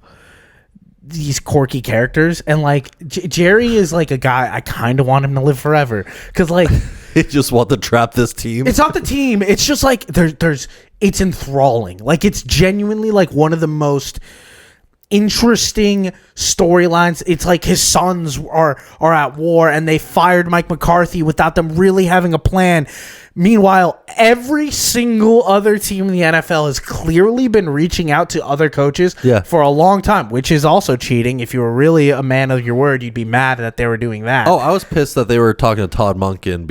these quirky characters. And, like, Jerry is, like, a guy I kind of want him to live forever. Because, like... You just want to trap this team? It's not the team. It's just, like, it's enthralling. Like, it's genuinely, like, one of the most interesting storylines. It's like his sons are at war and they fired Mike McCarthy without them really having a plan. Meanwhile, every single other team in the NFL has clearly been reaching out to other coaches for a long time, which is also cheating. If you were really a man of your word, you'd be mad that they were doing that. Oh, I was pissed that they were talking to Todd Monken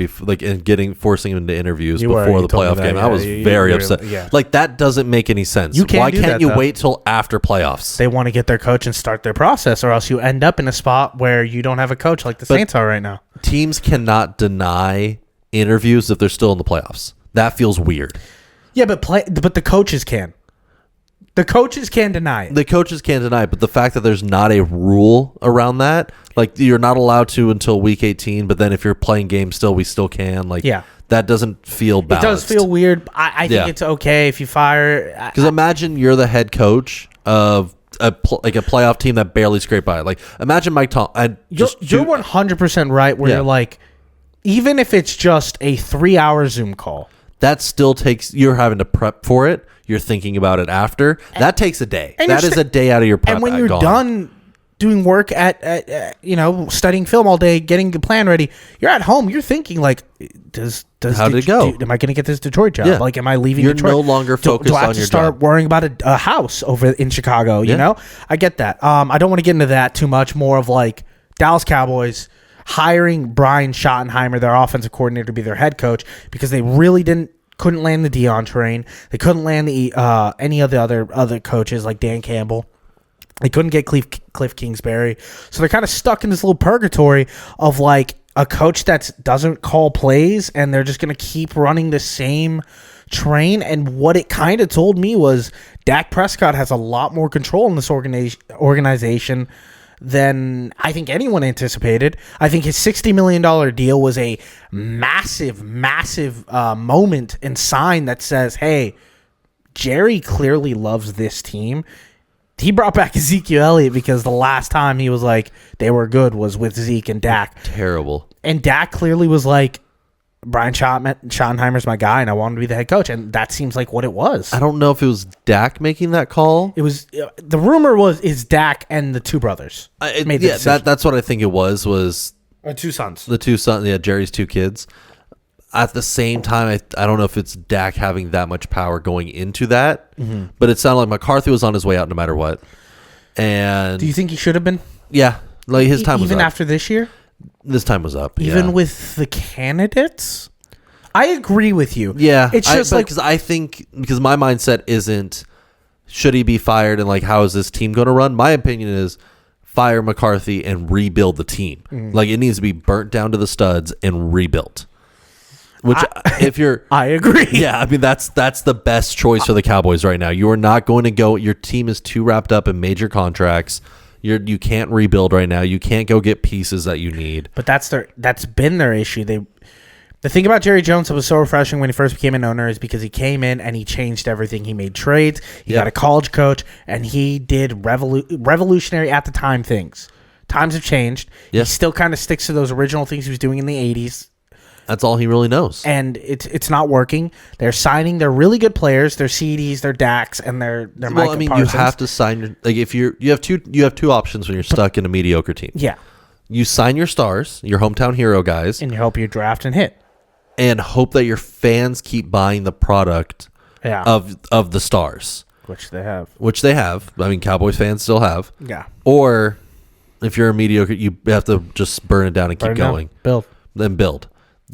and forcing him into interviews before the playoff game. I was very upset. Yeah. Like, that doesn't make any sense. Why can't you wait till after playoffs? They want to get their coach and start their process, or else you end up in a spot where you don't have a coach like the Saints are right now. Teams cannot deny interviews if they're still in the playoffs. That feels weird. Yeah, but the coaches can. The coaches can deny it. The coaches can deny it, but the fact that there's not a rule around that, like you're not allowed to until week 18, but then if you're playing games still, we still can. Like, that doesn't feel balanced. It does feel weird. I think it's okay if you fire. Because imagine you're the head coach of a playoff team that barely scraped by. Like, imagine Mike Tom. You're 100% right where you're like, even if it's just a 3-hour Zoom call. that still takes, you're having to prep for it. You're thinking about it after. That takes a day. That is a day out of your prep. And when you're done doing work at studying film all day, getting the plan ready, you're at home. You're thinking like, how did it go? Am I going to get this Detroit job? Yeah. Like, am I leaving Detroit? You're no longer focused on your job. Do I have to start worrying about a house over in Chicago? You know, I get that. I don't want to get into that too much. More of like Dallas Cowboys hiring Brian Schottenheimer, their offensive coordinator, to be their head coach because they really couldn't land the Dion train. They couldn't land any of the other coaches like Dan Campbell. They couldn't get Cliff Kingsbury. So they're kind of stuck in this little purgatory of like a coach that doesn't call plays, and they're just going to keep running the same train. And what it kind of told me was Dak Prescott has a lot more control in this organization than I think anyone anticipated. I think his $60 million deal was a massive moment and sign that says, hey, Jerry clearly loves this team. He brought back Ezekiel Elliott because the last time he was like, they were good was with Zeke and Dak. Terrible. And Dak clearly was like, Brian Schottenheimer's my guy, and I want him to be the head coach. And that seems like what it was. I don't know if it was Dak making that call. It was the rumor is Dak and the two brothers made the decision. That's what I think it was two sons. The two sons, Jerry's two kids. At the same time, I don't know if it's Dak having that much power going into that, but it sounded like McCarthy was on his way out no matter what. And do you think he should have been? Yeah, like his time was up. Even after this year? This time was up. Even with the candidates? I agree with you. Yeah. It's just because my mindset isn't should he be fired and like how is this team going to run? My opinion is fire McCarthy and rebuild the team. Like it needs to be burnt down to the studs and rebuilt. Which I agree. Yeah, I mean that's the best choice for the Cowboys right now. You are not going to go. Your team is too wrapped up in major contracts. You can't rebuild right now. You can't go get pieces that you need. But that's been their issue. The thing about Jerry Jones that was so refreshing when he first became an owner is because he came in and he changed everything. He made trades. He got a college coach, and he did revolutionary at the time things. Times have changed. He still kind of sticks to those original things he was doing in the 80s. That's all he really knows. And it's not working. They're signing their really good players, their CDs, their DAX, and their Micah Parsons. You have to sign like if you have two options when you're stuck in a mediocre team. Yeah. You sign your stars, your hometown hero guys, and you hope you draft and hit. And hope that your fans keep buying the product of the stars. Which they have. I mean, Cowboys fans still have. Yeah. Or if you're a mediocre, you have to just burn it down and keep going. Build.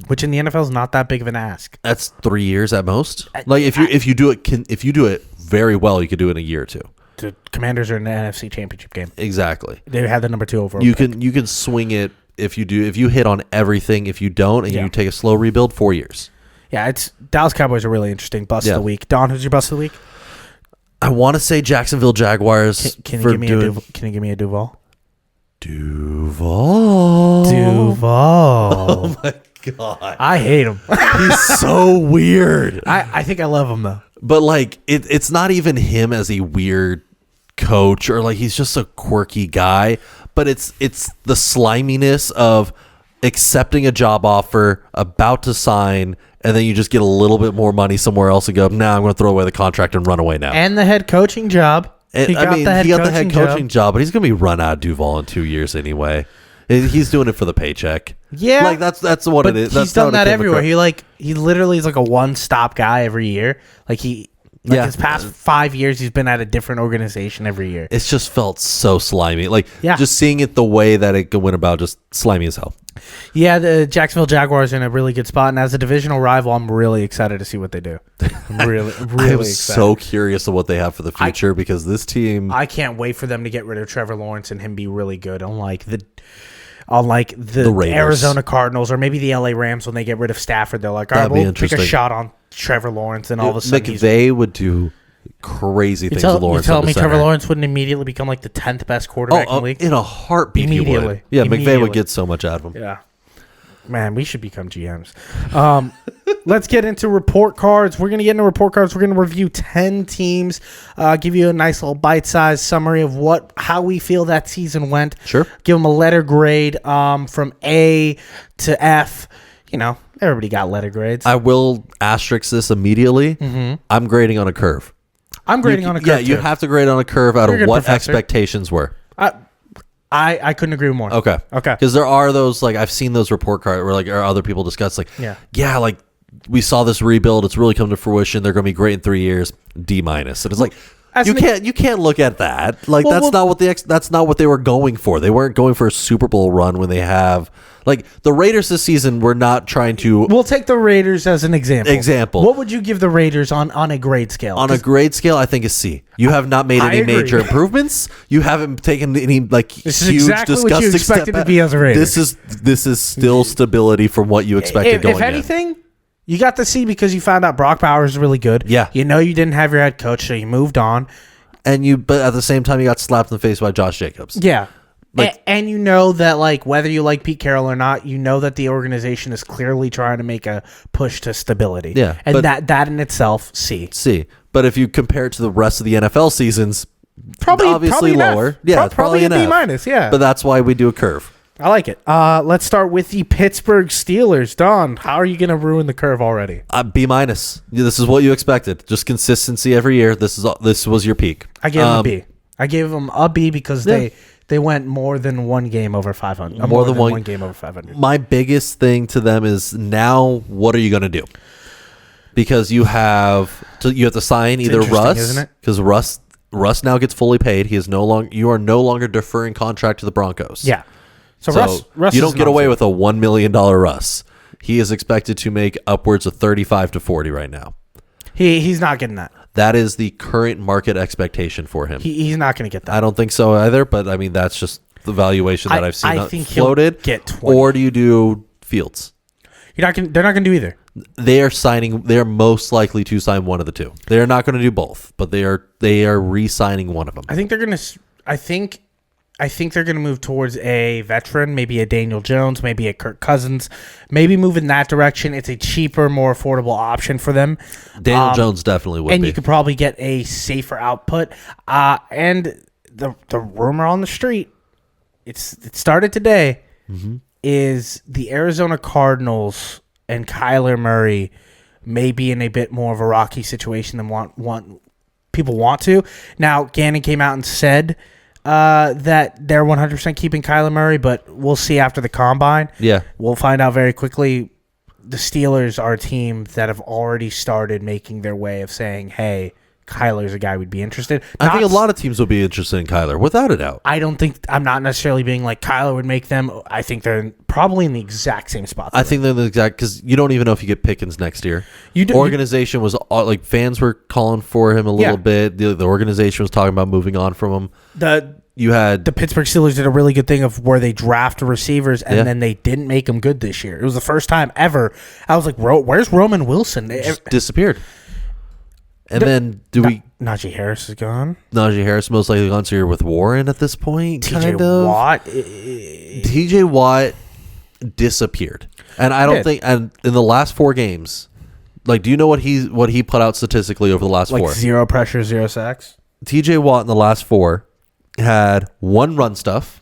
Which in the NFL is not that big of an ask. That's 3 years at most. Like if you do it very well, you could do it in a year or two. The Commanders are in the NFC Championship game. Exactly. They had the number 2 overall. You can swing it if you hit on everything. If you don't, and you take a slow rebuild, 4 years. Yeah, it's Dallas Cowboys are really interesting. Bust of the week. Don, who's your bust of the week? I want to say Jacksonville Jaguars. Can you give me a Duval? Duval. Oh my God. I hate him. He's so weird. I think I love him though. But like it's not even him as a weird coach or like he's just a quirky guy, but it's the sliminess of accepting a job offer, about to sign, and then you just get a little bit more money somewhere else and go, nah, I'm going to throw away the contract and run away now. And the head coaching job. He got the head coaching job, but he's going to be run out of Duval in 2 years anyway. He's doing it for the paycheck. Yeah, like that's what it is. He's done that everywhere. He literally is like a one-stop guy every year. His past 5 years, he's been at a different organization every year. It's just felt so slimy. Just seeing it the way that it went about, just slimy as hell. Yeah, the Jacksonville Jaguars are in a really good spot, and as a divisional rival, I'm really excited to see what they do. I'm really I'm excited. So curious of what they have for the future because this team. I can't wait for them to get rid of Trevor Lawrence and him be really good, unlike the Arizona Cardinals or maybe the LA Rams when they get rid of Stafford. They're like, all right, we'll take a shot on Trevor Lawrence, and all of a sudden McVay would do crazy things with Lawrence. You tell me Trevor Lawrence wouldn't immediately become like the 10th best quarterback in the league? In a heartbeat, immediately. He would. Yeah, McVay would get so much out of him. Yeah. Man, we should become GMs. Let's get into report cards. We're going to get into report cards. We're going to review 10 teams, give you a nice little bite-sized summary of how we feel that season went. Sure. Give them a letter grade from A to F. everybody got letter grades. I will asterisk this immediately. I'm grading on a curve. I'm grading on a curve. Yeah, you have to grade on a curve out of what expectations were. I couldn't agree more. Okay. Because there are those, like, I've seen those report cards where, or other people discuss, like, like, we saw this rebuild. It's really come to fruition. They're going to be great in 3 years. D-. And it's like, you can't look at that. Like, that's not what they were going for. They weren't going for a Super Bowl run when they have, like, the Raiders this season were not trying to. We'll take the Raiders as an example. What would you give the Raiders on a grade scale? On a grade scale, I think a C. You have not made any major improvements. You haven't taken any, like, this is huge, exactly disgusting what you expected to be as a Raider. This is still stability from what you expected going in. If anything, you got the C because you found out Brock Bowers is really good. Yeah. You didn't have your head coach, so you moved on. But at the same time, you got slapped in the face by Josh Jacobs. Yeah. And you know that, like, whether you like Pete Carroll or not, you know that the organization is clearly trying to make a push to stability. Yeah. And that in itself, C. But if you compare it to the rest of the NFL seasons, obviously probably lower. F. Yeah, probably a B-, yeah. But that's why we do a curve. I like it. Let's start with the Pittsburgh Steelers. Don, how are you going to ruin the curve already? B-. This is what you expected. Just consistency every year. This was your peak. I gave them a B. I gave them a B because they went more than one game over 500. More than one game over 500. My biggest thing to them is now, what are you going to do? Because you have to sign either Russ, isn't it? Because Russ now gets fully paid. You are no longer deferring contract to the Broncos. Yeah. So Russ you don't get away with a $1 million Russ. He is expected to make upwards of 35 to 40 right now. He's not getting that. That is the current market expectation for him. He's not going to get that. I don't think so either, but I mean, that's just the valuation that I've seen I think floated. He'll get 20. Or do you do Fields? They're not going to do either. They are most likely to sign one of the two. They are not going to do both, but they are re-signing one of them. I think they're going to move towards a veteran, maybe a Daniel Jones, maybe a Kirk Cousins, maybe move in that direction. It's a cheaper, more affordable option for them. Daniel Jones definitely would be. And you could probably get a safer output. And the rumor on the street, it started today, is the Arizona Cardinals and Kyler Murray may be in a bit more of a rocky situation than people want to. Now, Gannon came out and said that they're 100% keeping Kyler Murray, but we'll see after the combine. Yeah. We'll find out very quickly. The Steelers are a team that have already started making their way of saying, hey, Kyler's a guy we'd be interested. I think a lot of teams will be interested in Kyler, without a doubt. I'm not necessarily being like Kyler would make them. I think they're probably in the exact same spot. I think they're the exact, because you don't even know if you get Pickens next year. Organization was like, fans were calling for him a little bit. The organization was talking about moving on from him. The Pittsburgh Steelers did a really good thing of where they draft receivers and then they didn't make them good this year. It was the first time ever. I was like, where's Roman Wilson? Just disappeared. And then Najee Harris is gone. Najee Harris most likely gone, so you're with Warren at this point. TJ Watt. TJ Watt disappeared, and I don't think. And in the last 4 games, like, do you know what he put out statistically over the last 4? 0 pressure, 0 sacks. TJ Watt in the last 4 had 1 run stuff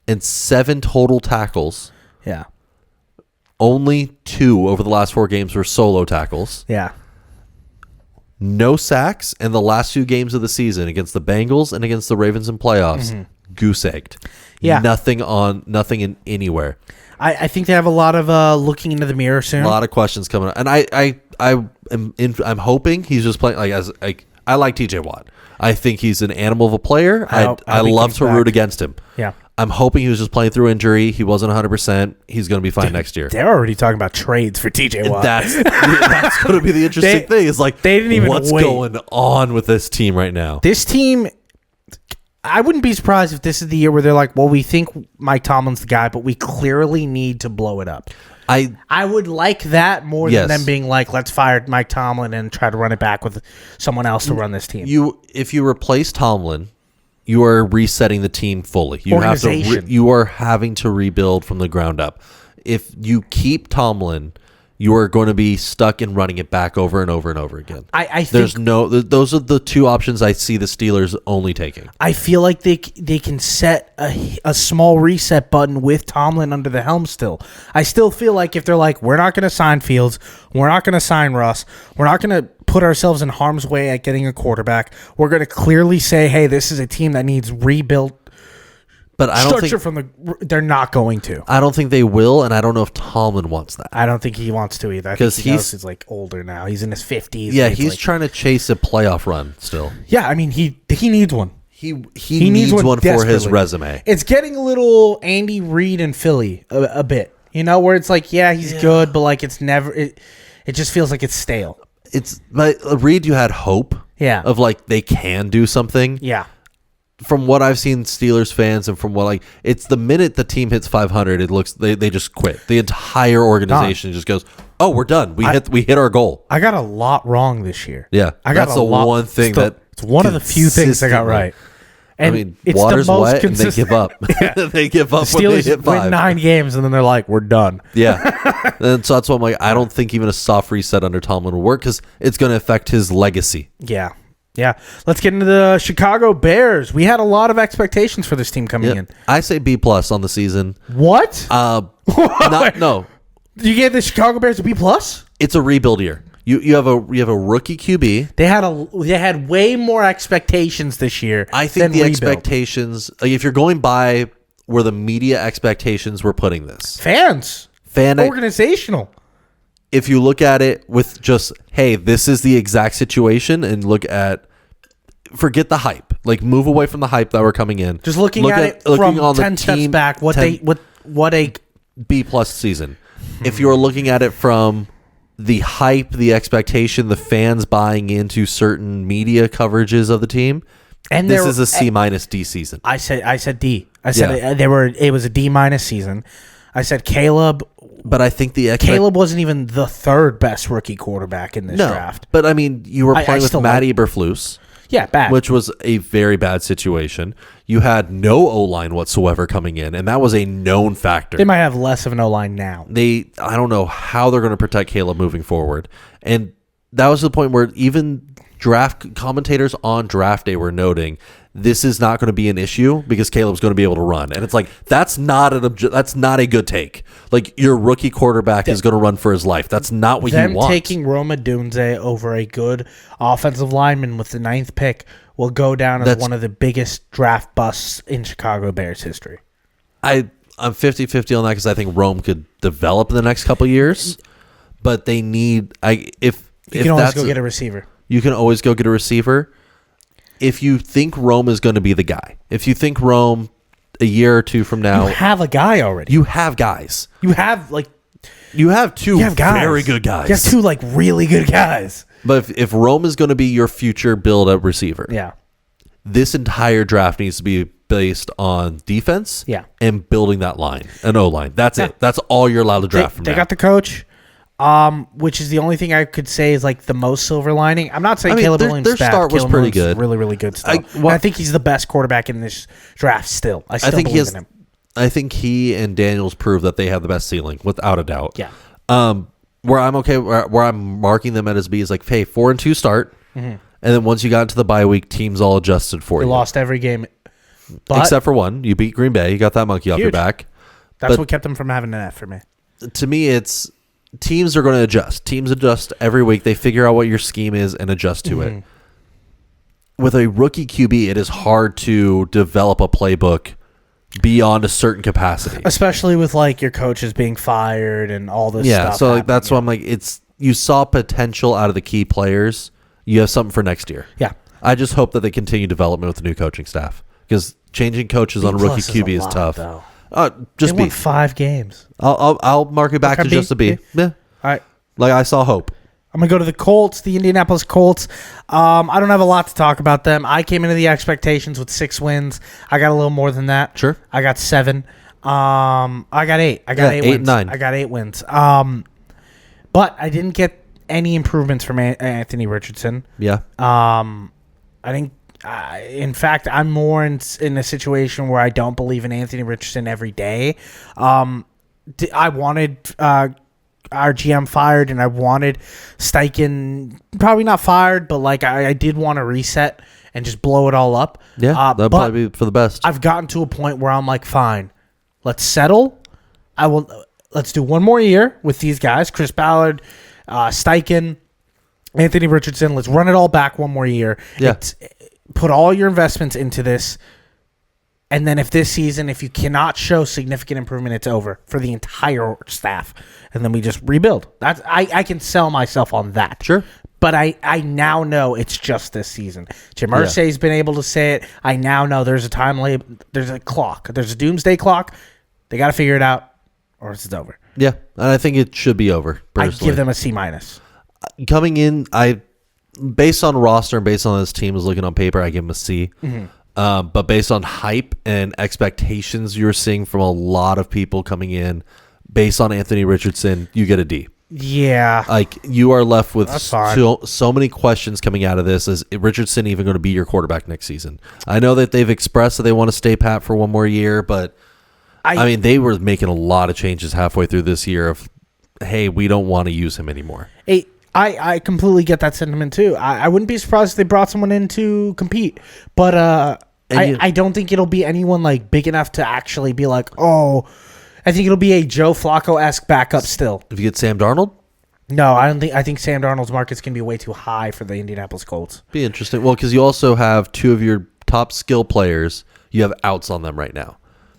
and 7 total tackles. Yeah. Only 2 over the last 4 games were solo tackles. Yeah. No sacks in the last 2 games of the season against the Bengals and against the Ravens in playoffs. Goose egged. Yeah. Nothing in anywhere. I think they have a lot of looking into the mirror soon. A lot of questions coming up. And I'm hoping he's just playing I like TJ Watt. I think he's an animal of a player. I love to root against him. Yeah. I'm hoping he was just playing through injury. He wasn't 100%. He's going to be fine next year. They're already talking about trades for TJ Watt. That's going to be the interesting thing. Is like, they didn't even what's going on with this team right now? This team, I wouldn't be surprised if this is the year where they're like, well, we think Mike Tomlin's the guy, but we clearly need to blow it up. I would like that more than them being like, let's fire Mike Tomlin and try to run it back with someone else to run this team. If you replace Tomlin, you are resetting the team fully. You are having to rebuild from the ground up. If you keep Tomlin, you are going to be stuck in running it back over and over and over again. I think those are the two options I see the Steelers only taking. I feel like they can set a small reset button with Tomlin under the helm still. I still feel like if they're like, we're not going to sign Fields, we're not going to sign Russ, we're not going to put ourselves in harm's way at getting a quarterback, we're going to clearly say, hey, this is a team that needs rebuilt. But I don't think they're not going to. I don't think they will, and I don't know if Tomlin wants that. I don't think he wants to either. Because he's like older now. He's in his 50s. Yeah, he's trying to chase a playoff run still. Yeah, I mean he needs one. He needs one for his resume. It's getting a little Andy Reid in Philly a bit. You know, where it's like, yeah, he's good, but like it's never it just feels like it's stale. But Reid, you had hope. Yeah. Of like they can do something. Yeah. From what I've seen, Steelers fans, and from what it's the minute the team hits 500, it looks they just quit. The entire organization just goes, "Oh, we're done. We hit our goal." I got a lot wrong this year. Yeah, that's the one thing it's one of the few things I got right. And I mean, it's water's the most wet, and they give up. They give up when they hit 5. Win 9 games, and then they're like, "We're done." Yeah, and so that's why I'm like, I don't think even a soft reset under Tomlin will work because it's going to affect his legacy. Yeah. Yeah, let's get into the Chicago Bears. We had a lot of expectations for this team coming in. I say B+ on the season. What? No. You gave the Chicago Bears a B+? It's a rebuild year. You have a rookie QB. They had way more expectations this year. I think the expectations, like if you're going by where the media expectations were putting this, organizational. If you look at it with just, hey, this is the exact situation, and forget the hype. Like, move away from the hype that we're coming in. Just looking at it from 10 steps back, what a B+ season. If you're looking at it from the hype, the expectation, the fans buying into certain media coverages of the team, and this is a C- D season. I said D. I said it was a D- season. I said Caleb. But I think Caleb wasn't even the third best rookie quarterback in this draft. But I mean, you were playing with Matt Eberflus. Yeah, bad. Which was a very bad situation. You had no O-line whatsoever coming in, and that was a known factor. They might have less of an O-line now. I don't know how they're going to protect Caleb moving forward. And that was the point where even draft commentators on draft day were noting this is not going to be an issue because Caleb's going to be able to run. And it's like, that's not a good take. Like, your rookie quarterback is going to run for his life. That's not what you want. Them taking Rome Odunze over a good offensive lineman with the 9th pick will go down as one of the biggest draft busts in Chicago Bears history. I'm 50-50 on that because I think Rome could develop in the next couple of years. But they need... You can always go get a receiver. You can always go get a receiver. If you think Rome is going to be the guy, if you think Rome a year or two from now, you have a guy already. You have guys. You have two very good guys. You have 2 really good guys. But if Rome is going to be your future build up receiver, this entire draft needs to be based on defense, and building that line, an O line. That's it. That's all you're allowed to draft from. They got the coach. Which is the only thing I could say is the most silver lining. I'm not saying Caleb Williams' their start was pretty good, really, really good still. I think he's the best quarterback in this draft still. I think believe in him. I think he and Daniels prove that they have the best ceiling without a doubt. Yeah. Where I'm okay, where I'm marking them at as B is hey, 4-2 start, and then once you got into the bye week, teams all adjusted for you. You lost every game, except for one. You beat Green Bay. You got that monkey off your back. That's what kept them from having an F for me. To me, it's. Teams are going to adjust. Teams adjust every week. They figure out what your scheme is and adjust to it. With a rookie QB, it is hard to develop a playbook beyond a certain capacity. Especially with your coaches being fired and all this stuff. Yeah, so that's why I'm you saw potential out of the key players. You have something for next year. Yeah. I just hope that they continue development with the new coaching staff because changing coaches on rookie QB is tough. Though. Just they won 5 games. I'll mark it back to just a B. Yeah. All right. I saw hope. I'm going to go to the Colts, the Indianapolis Colts. I don't have a lot to talk about them. I came into the expectations with 6 wins. I got a little more than that. Sure. I got 7. I got 8. I got 8 wins. 9. I got 8 wins. But I didn't get any improvements from Anthony Richardson. Yeah. I think, in fact, I'm more in a situation where I don't believe in Anthony Richardson every day. I wanted our GM fired, and I wanted Steichen probably not fired, but like I did want to reset and just blow it all up. Yeah, that'd probably be for the best. I've gotten to a point where I'm like, fine, let's settle. Let's do one more year with these guys, Chris Ballard, Steichen, Anthony Richardson. Let's run it all back one more year. Yeah. Put all your investments into this. And then if this season, if you cannot show significant improvement, it's over for the entire staff. And then we just rebuild. I can sell myself on that. Sure. But I now know it's just this season. Jim Irsay's been able to say it. I now know there's a time there's a clock. There's a doomsday clock. They got to figure it out or it's over. Yeah, and I think it should be over, personally. I give them a C-. Coming in, based on roster and based on this team is looking on paper, I give them a C. Mm-hmm. But based on hype and expectations you're seeing from a lot of people coming in, based on Anthony Richardson, you get a D. Yeah. Like, you are left with so many questions coming out of this. Is Richardson even going to be your quarterback next season? I know that they've expressed that they want to stay pat for one more year, but I mean, they were making a lot of changes halfway through this year of, hey, we don't want to use him anymore. I completely get that sentiment too. I wouldn't be surprised if they brought someone in to compete, but I don't think it'll be anyone like big enough to actually be like, oh, I think it'll be a Joe Flacco-esque backup still. If you get Sam Darnold? No, I don't think. I think Sam Darnold's market's going to be way too high for the Indianapolis Colts. Be interesting. Well, because you also have two of your top skill players. You have outs on them right now.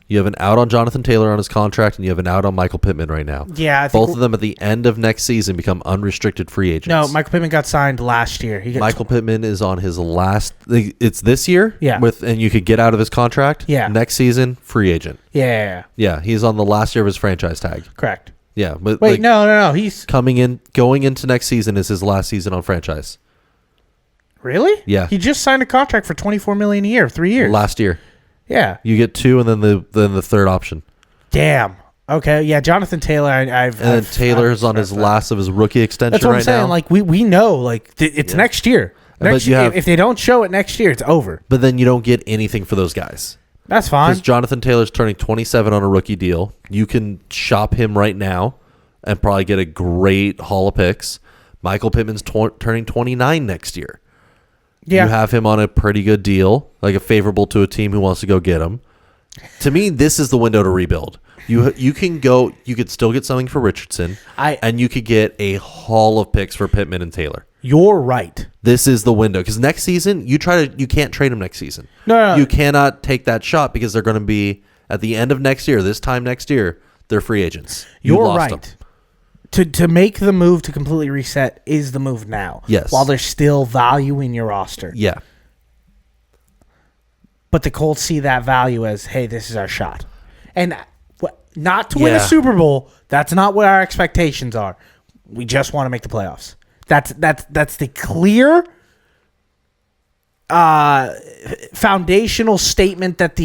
You have an out on Jonathan Taylor on his contract, and you have an out on Michael Pittman right now. Yeah, I think both of them at the end of next season become unrestricted free agents. No, Michael Pittman got signed last year. Michael Pittman is on his last. It's this year. Yeah, and you could get out of his contract. Yeah, next season, free agent. Yeah. He's on the last year of his franchise tag. Correct. Yeah, but wait, no. He's going into next season is his last season on franchise. Really? Yeah. He just signed a contract for $24 million a year, 3 years. Last year. Yeah. You get two, and then the third option. Damn. Okay. Yeah. Jonathan Taylor. Taylor's on his last of his rookie extension. That's what right I'm saying. Now. Like we know. Like it's next year. If they don't show it next year, it's over. But then you don't get anything for those guys. That's fine. Because Jonathan Taylor's turning 27 on a rookie deal. You can shop him right now and probably get a great haul of picks. Michael Pittman's turning 29 next year. Yeah. You have him on a pretty good deal, like a favorable to a team who wants to go get him. To me, this is the window to rebuild. You could still get something for Richardson, and you could get a haul of picks for Pittman and Taylor. You're right. This is the window, because next season you can't trade him next season. No. You cannot take that shot because they're going to be at the end of next year. This time next year, they're free agents. You're right. Them. To make the move to completely reset is the move now. Yes. While there's still value in your roster. Yeah. But the Colts see that value as, hey, this is our shot. And not to win a Super Bowl, that's not what our expectations are. We just want to make the playoffs. That's the clear foundational statement that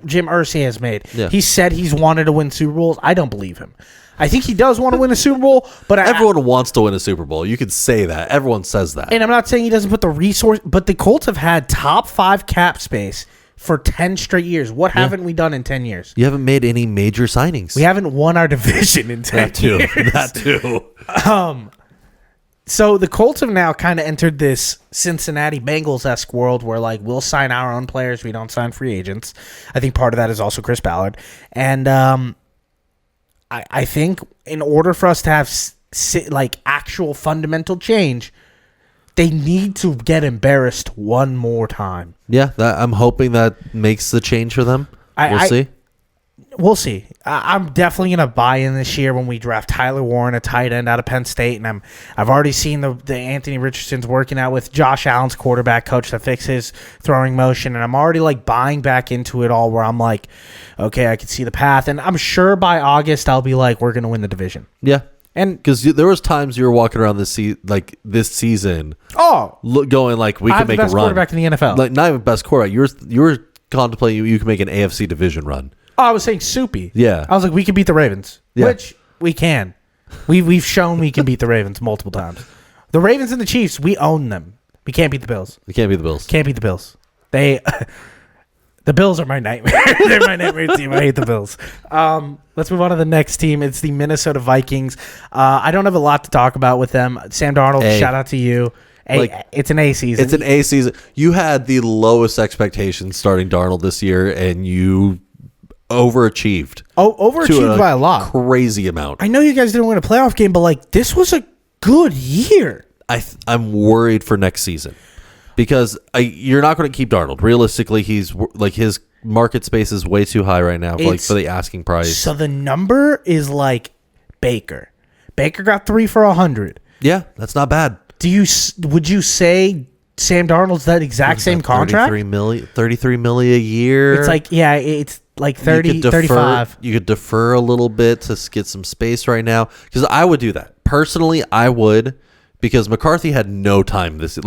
Jim Irsay has made. Yeah. He said he's wanted to win Super Bowls. I don't believe him. I think he does want to win a Super Bowl, but everyone wants to win a Super Bowl. You could say that. Everyone says that. And I'm not saying he doesn't put the resource, but the Colts have had top 5 cap space for 10 straight years. What haven't we done in 10 years? You haven't made any major signings. We haven't won our division in 10 years. That too. So the Colts have now kind of entered this Cincinnati Bengals-esque world where, like, we'll sign our own players. We don't sign free agents. I think part of that is also Chris Ballard. And I think in order for us to have actual fundamental change, they need to get embarrassed one more time. Yeah, I'm hoping that makes the change for them. We'll see. We'll see. I'm definitely going to buy in this year when we draft Tyler Warren, a tight end out of Penn State, and I've already seen the Anthony Richardson's working out with Josh Allen's quarterback coach to fix his throwing motion, and I'm already like buying back into it all where I'm like, okay, I can see the path, and I'm sure by August I'll be like, we're going to win the division. Yeah. And because there was times you were walking around this season, going like we could make a run. I'm the best quarterback in the NFL. Like not even best quarterback. You were contemplating you could make an AFC division run. Oh, I was saying soupy. Yeah, I was like we could beat the Ravens, which we can. We've shown we can beat the Ravens multiple times. The Ravens and the Chiefs, we own them. We can't beat the Bills. We can't beat the Bills. Can't beat the Bills. They The Bills are my nightmare. They're my nightmare team. I hate the Bills. Let's move on to the next team. It's the Minnesota Vikings. I don't have a lot to talk about with them. Sam Darnold, shout out to you. It's an A season. It's an A season. You had the lowest expectations starting Darnold this year, and you overachieved. Overachieved by a lot. Crazy amount. I know you guys didn't win a playoff game, but this was a good year. I'm worried for next season. Because you're not going to keep Darnold. Realistically, he's his market space is way too high right now for the asking price. So the number is like Baker. Baker got 3 for $100. Yeah, that's not bad. Would you say Sam Darnold's that exact same contract? 33 million a year. It's it's like 30, 35. You could defer a little bit to get some space right now. Because I would do that. Personally, I would. Because McCarthy had no time this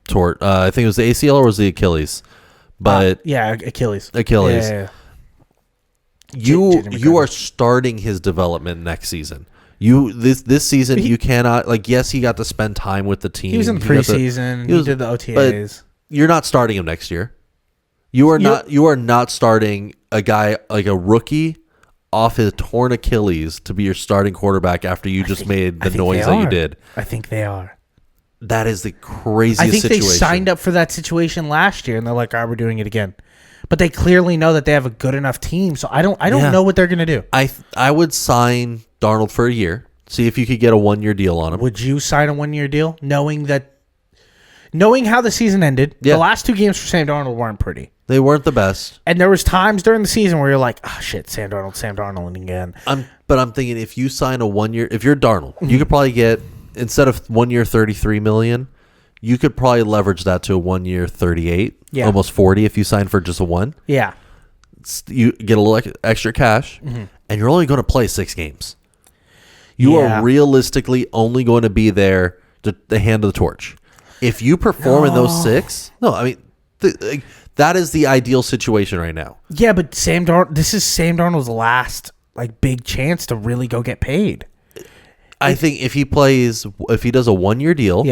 tort. I think it was the ACL or was the Achilles, but Achilles. Yeah. You are starting his development next season. This season you cannot yes, he got to spend time with the team. He was in the preseason. He did the OTAs. You're not starting him next year. You are not starting a guy like a rookie off his torn Achilles to be your starting quarterback after you just made the noise that you did. I think they are. That is the craziest situation. I think they signed up for that situation last year, and they're like, all right, we're doing it again. But they clearly know that they have a good enough team, so I don't know what they're going to do. I would sign Darnold for a year, see if you could get a 1-year deal on him. Would you sign a 1-year deal, knowing how the season ended? Yeah. The last 2 games for Sam Darnold weren't pretty. They weren't the best. And there was times during the season where you're like, oh, shit, Sam Darnold again. But I'm thinking if you sign a 1-year, if you're Darnold, you could probably get, instead of 1 year $33 million, you could probably leverage that to a 1 year $38, almost $40 if you sign for just a 1. Yeah, you get a little extra cash, and you're only going to play 6 games. You are realistically only going to be there to hand the torch. If you perform in those 6, that is the ideal situation right now. Yeah, but this is Sam Darnold's last big chance to really go get paid. I think if he does a 1-year deal,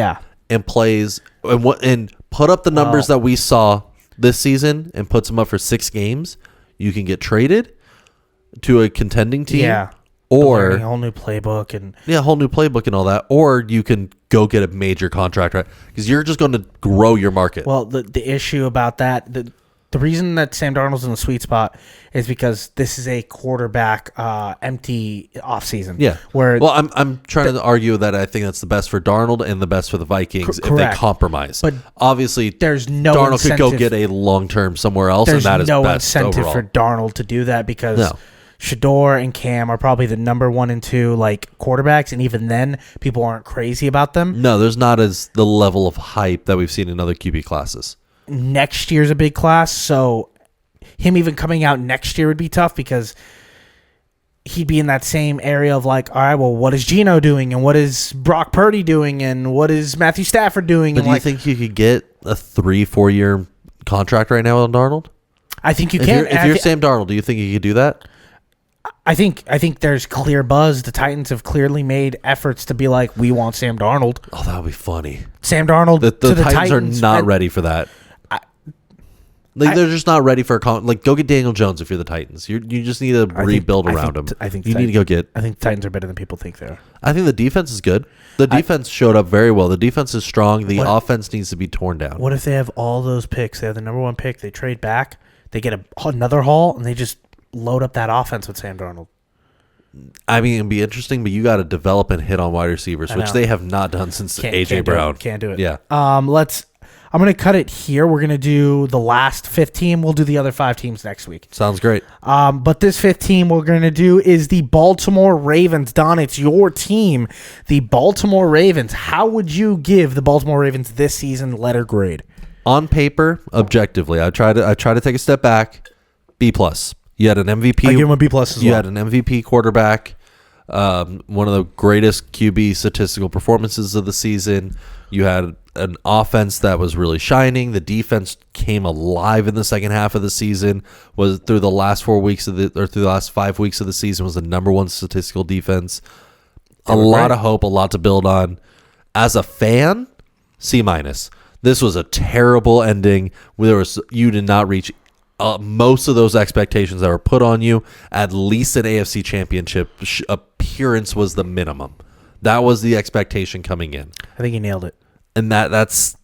and plays and put up the numbers that we saw this season and puts them up for 6 games, you can get traded to a contending team, or a whole new playbook and all that, or you can go get a major contract, right? Because you're just going to grow your market. Well, the issue about that, the reason that Sam Darnold's in the sweet spot is because this is a quarterback empty offseason. Yeah. I'm trying to argue that I think that's the best for Darnold and the best for the Vikings if they compromise. But obviously, there's no Darnold incentive. Could go get a long-term somewhere else, and that is no best incentive overall. for Darnold to do that because Shador and Cam are probably the number 1 and 2 quarterbacks, and even then, people aren't crazy about them. No, there's not as the level of hype that we've seen in other QB classes. Next year's a big class, so him even coming out next year would be tough because he'd be in that same area of all right, well, what is Geno doing, and what is Brock Purdy doing, and what is Matthew Stafford doing? But do you think you could get a 3-4 year contract right now on Darnold? I think you can. If you're Sam Darnold, do you think you could do that? I think there's clear buzz. The Titans have clearly made efforts to be like, we want Sam Darnold. Oh, that would be funny. Sam Darnold. The Titans are not ready for that. They're just not ready for go get Daniel Jones if you're the Titans. You just need to rebuild around him. I think you need to go get. I think the Titans are better than people think they are. I think the defense is good. The defense showed up very well. The defense is strong. The offense needs to be torn down. What if they have all those picks? They have the number 1 pick. They trade back. They get another haul, and they just load up that offense with Sam Darnold. I mean, it'd be interesting, but you got to develop and hit on wide receivers, which they have not done since AJ Brown. Can't do it. Yeah. I'm going to cut it here. We're going to do the last 5th team. We'll do the other 5 teams next week. Sounds great. But this 5th team we're going to do is the Baltimore Ravens. Don, it's your team. The Baltimore Ravens. How would you give the Baltimore Ravens this season letter grade? On paper, objectively, I try to take a step back. B+. You had an MVP. I give him a B+ as well. You had an MVP quarterback. One of the greatest QB statistical performances of the season. You had an offense that was really shining. The defense came alive in the second half of the season. Was through the last 4 weeks through the last 5 weeks of the season was the number 1 statistical defense. A lot of hope, a lot to build on. As a fan, C-. This was a terrible ending. You did not reach most of those expectations that were put on you. At least an AFC Championship appearance was the minimum. That was the expectation coming in. I think you nailed it. And that's.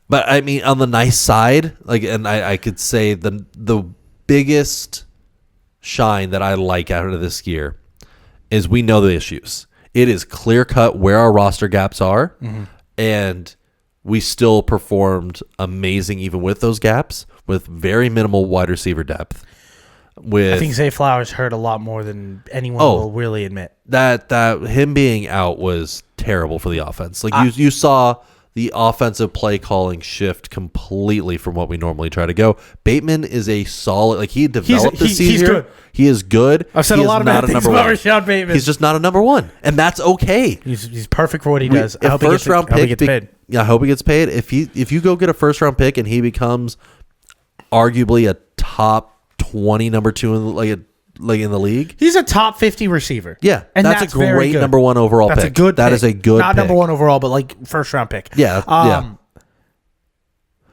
But I mean, on the nice side, and I could say the biggest shine that I like out of this year is we know the issues. It is clear cut where our roster gaps are, and we still performed amazing even with those gaps, with very minimal wide receiver depth. I think Zay Flowers hurt a lot more than anyone will really admit. That him being out was terrible for the offense. You saw the offensive play calling shift completely from what we normally try to go. Bateman is a solid, he developed this season. He's good. He is good. I've said a lot of bad things about Rashad Bateman. He's just not a number one, and that's okay. He's perfect for what he does. I hope he gets paid. Yeah, I hope he gets paid. If you go get a first round pick and he becomes arguably a top 20 number 2 in the league, he's a top 50 receiver. Yeah, and that's a great number 1 overall pick. That's a good. That is a good. Not pick. number 1 overall, but first round pick. Yeah, yeah.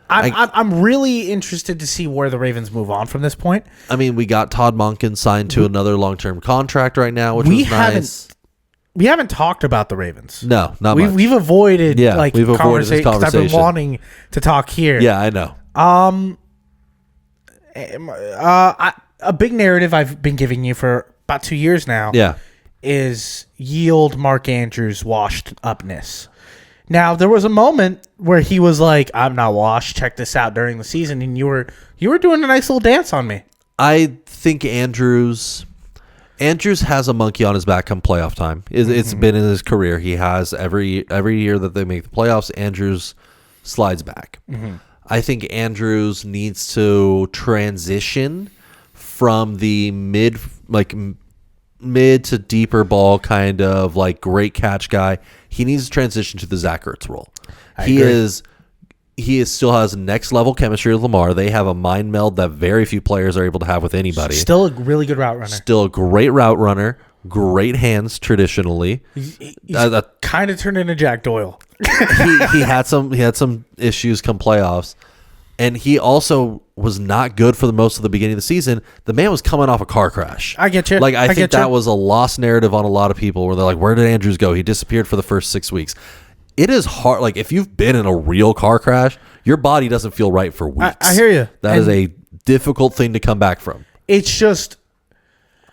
I'm really interested to see where the Ravens move on from this point. I mean, we got Todd Monken signed to another long-term contract right now, which was nice. We haven't talked about the Ravens. No, not much. We've avoided we've avoided this conversation. I've been wanting to talk here. Yeah, I know. A big narrative I've been giving you for about 2 years now is yield Mark Andrews' washed upness. Now, there was a moment where he was like, I'm not washed, check this out during the season, and you were doing a nice little dance on me. I think Andrews has a monkey on his back come playoff time. It's been in his career. He has every year that they make the playoffs, Andrews slides back. I think Andrews needs to transition from the mid to deeper ball kind of great catch guy. He needs to transition to the Zach Ertz role. He still has next level chemistry with Lamar. They have a mind meld that very few players are able to have with anybody. Still a really good route runner. Still a great route runner. Great hands traditionally. He's kind of turned into Jack Doyle. he had some issues come playoffs. And he also was not good for the most of the beginning of the season. The man was coming off a car crash. I get you. I think that was a lost narrative on a lot of people where they're like, where did Andrews go? He disappeared for the first 6 weeks. It is hard. If you've been in a real car crash, your body doesn't feel right for weeks. I hear you. That is a difficult thing to come back from. It's just...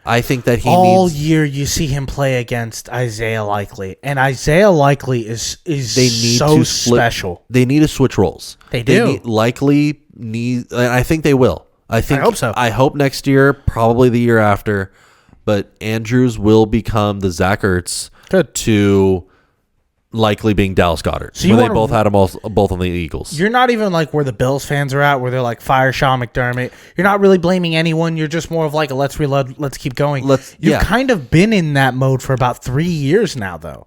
I think that all year you see him play against Isaiah Likely, and Isaiah Likely is so special. They need to switch roles. They do. Likely need, and I think they will. I hope so. I hope next year, probably the year after, but Andrews will become the Zach Ertz to Likely being Dallas Goedert. So they both had them both on the Eagles. You're not even where the Bills fans are at, where they're fire Sean McDermott. You're not really blaming anyone. You're just more of let's reload, let's keep going. You've kind of been in that mode for about 3 years now, though.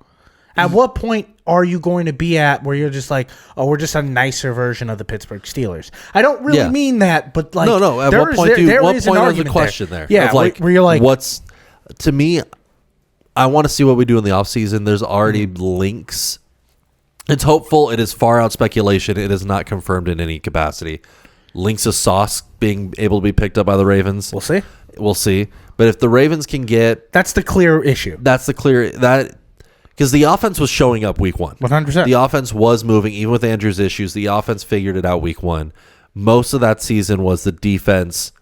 At what point are you going to be at where you're just we're just a nicer version of the Pittsburgh Steelers? I don't really mean that, but no. At what point is the question there? Yeah, where you're what's to me. I want to see what we do in the offseason. There's already links. It's hopeful. It is far out speculation. It is not confirmed in any capacity. Links of Sauce being able to be picked up by the Ravens. We'll see. But if the Ravens can get... That's the clear issue. Because the offense was showing up week 1. 100%. The offense was moving. Even with Andrews' issues, the offense figured it out week 1. Most of that season was the defense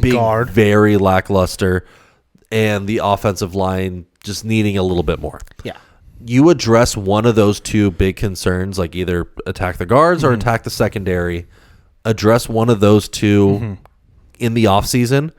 being very lackluster and the offensive line just needing a little bit more. Yeah. You address one of those two big concerns, either attack the guards or attack the secondary. Address one of those two in the offseason.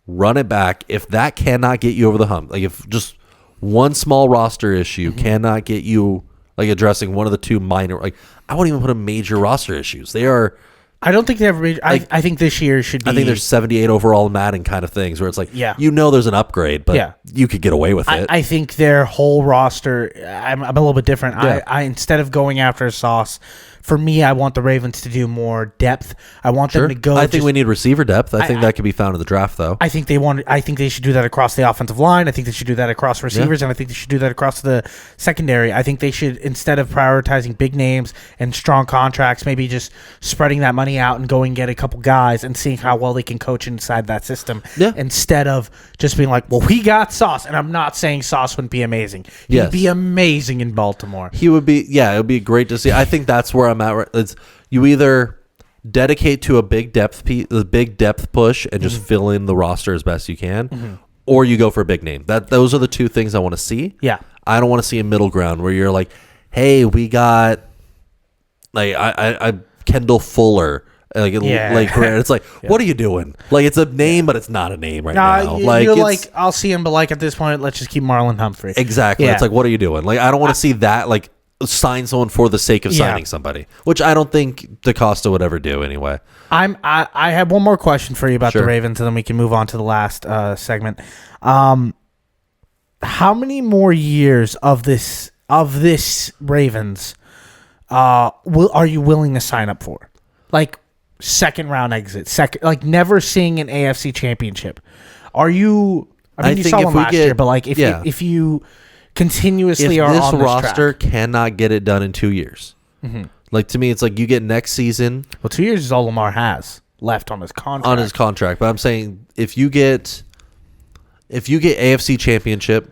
Run it back. If that cannot get you over the hump, if just one small roster issue cannot get you, addressing one of the two minor, I won't even put them major roster issues. They are... I don't think they have. I think this year should be. I think there's 78 overall in Madden kind of things where it's there's an upgrade, but you could get away with it. I think their whole roster. I'm a little bit different. I instead of going after Sauce For me, I want the Ravens to do more depth. I want them to go. I think we need receiver depth. I think that could be found in the draft, though. I think they should do that across the offensive line. I think they should do that across receivers, and I think they should do that across the secondary. I think they should, instead of prioritizing big names and strong contracts, maybe just spreading that money out and going get a couple guys and seeing how well they can coach inside that system. Yeah. Instead of just being like, well, we got Sauce, and I'm not saying Sauce wouldn't be amazing. He'd be amazing in Baltimore. He would be. Yeah, it would be great to see. I think that's where I'm at. It's you either dedicate to a big depth push and just fill in the roster as best you can, or you go for a big name. Those are the two things I want to see. Yeah, I don't want to see a middle ground where you're like, hey, we got like I Kendall Fuller. It's like, what are you doing? Like, it's a name, but it's not a name right now. You're like, I'll see him, but like at this point, let's just keep Marlon Humphrey. Exactly. Yeah. It's like, what are you doing? Like, I don't want to see that. Like, sign someone for the sake of signing somebody, which I don't think DaCosta would ever do anyway. I have one more question for you about the Ravens, and then we can move on to the last segment. How many more years of this Ravens are you willing to sign up for? Like, second round exit, like never seeing an AFC Championship. Are you? I mean, you saw one last year, but like if you continuously are on this roster track. Cannot get it done in 2 years. Like, to me, it's like you get next season. Well, 2 years is all Lamar has left on his contract. But I'm saying if you get AFC Championship,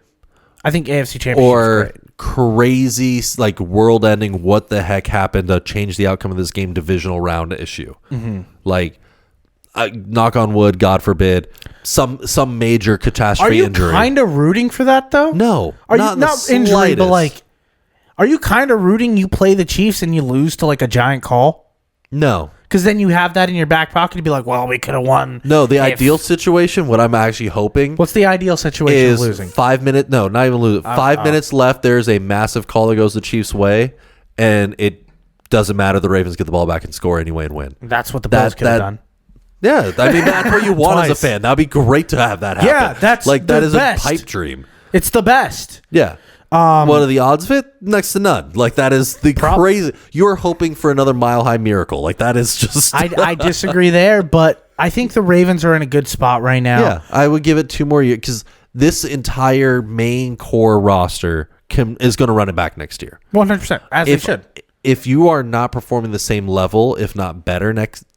I think AFC Championship or crazy like world ending, what the heck happened to change the outcome of this game, divisional round issue. Like, knock on wood, God forbid, some major catastrophe injury. Are you kind of rooting for that though? No, are you not injury, but like, are you kind of rooting you play the Chiefs and you lose to like a giant call? No. Because then you have that in your back pocket to be like, well, we could have won. No, the ideal situation, what I'm actually hoping. What's the ideal situation is of losing? 5 minutes. No, not even losing. 5 minutes left. There's a massive call that goes the Chiefs' way, and it doesn't matter. The Ravens get the ball back and score anyway and win. That's what the Bills could have done. Yeah, I mean, that's what you want as a fan. That'd be great to have that happen. Yeah, that's like that is best. A pipe dream. It's the best. Yeah. What are the odds of it? Next to none. Like, that is the crazy. You're hoping for another mile-high miracle. Like, that is just. I disagree there, but I think the Ravens are in a good spot right now. Yeah, I would give it 2 more years because this entire main core roster is going to run it back next year. 100%, as they should. If you are not performing the same level, if not better,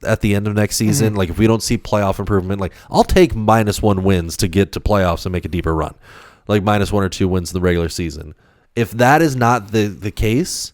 at the end of next season, like if we don't see playoff improvement, like I'll take -1 wins to get to playoffs and make a deeper run. Like -1 or 2 wins in the regular season. If that is not the case,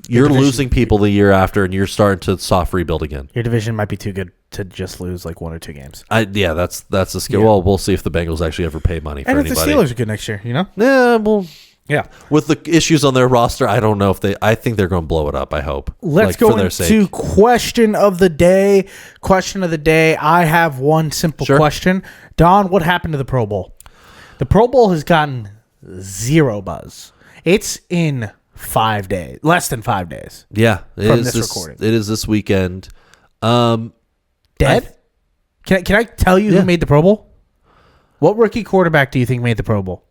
you're losing people the year after, and you're starting to soft rebuild again. Your division might be too good to just lose like 1 or 2 games. That's the skill. Yeah. Well, we'll see if the Bengals actually ever pay money for anybody. And if the Steelers are good next year, you know? Yeah, well, yeah. With the issues on their roster, I don't know if I think they're going to blow it up. I hope. Let's go into question of the day. Question of the day. I have one simple question. Don, what happened to the Pro Bowl? The Pro Bowl has gotten 0 buzz. It's in 5 days, less than 5 days. Yeah, from this recording. It is this weekend. Dead? Can I tell you who made the Pro Bowl? What rookie quarterback do you think made the Pro Bowl?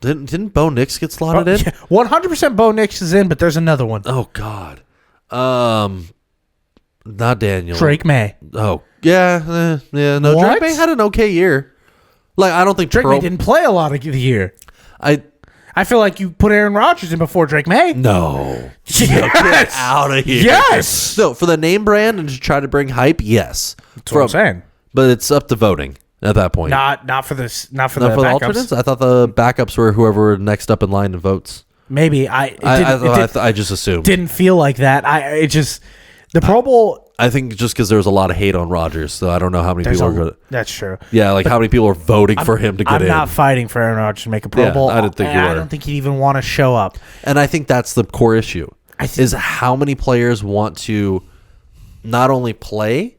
Didn't Bo Nix get slotted in? 100% Bo Nix is in, but there's another one. Oh God. Not Daniel. Drake May. Oh yeah. No, what? Drake May had an okay year. Like, I don't think Drake May didn't play a lot of the year. I feel like you put Aaron Rodgers in before Drake May. No. Yes. Get out of here. Yes. No, for the name brand and to try to bring hype, yes. That's what I'm saying. But it's up to voting at that point. Not for this. Not for the backups. alternates. I thought the backups were whoever were next up in line to votes. Maybe I just assumed. Didn't feel like that. The Pro Bowl. I think just because there was a lot of hate on Rodgers, so I don't know how many people are going to. That's true. Yeah, like how many people are voting for him to get in. I'm not fighting for Aaron Rodgers to make a Pro Bowl. I didn't think you were. I don't think he'd even want to show up. And I think that's the core issue. Is how many players want to not only play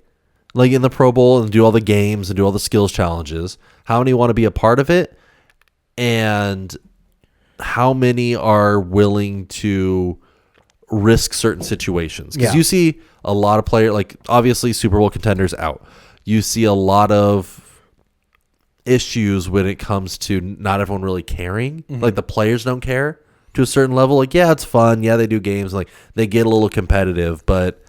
like in the Pro Bowl and do all the games and do all the skills challenges, how many want to be a part of it, and how many are willing to risk certain situations. Because you see a lot of players, like obviously Super Bowl contenders out. You see a lot of issues when it comes to not everyone really caring. Like the players don't care. to a certain level. Like, yeah, it's fun. Yeah, they do games. Like, they get a little competitive, but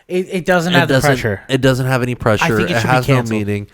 it doesn't have the pressure. It doesn't have any pressure. I think it has be no meaning.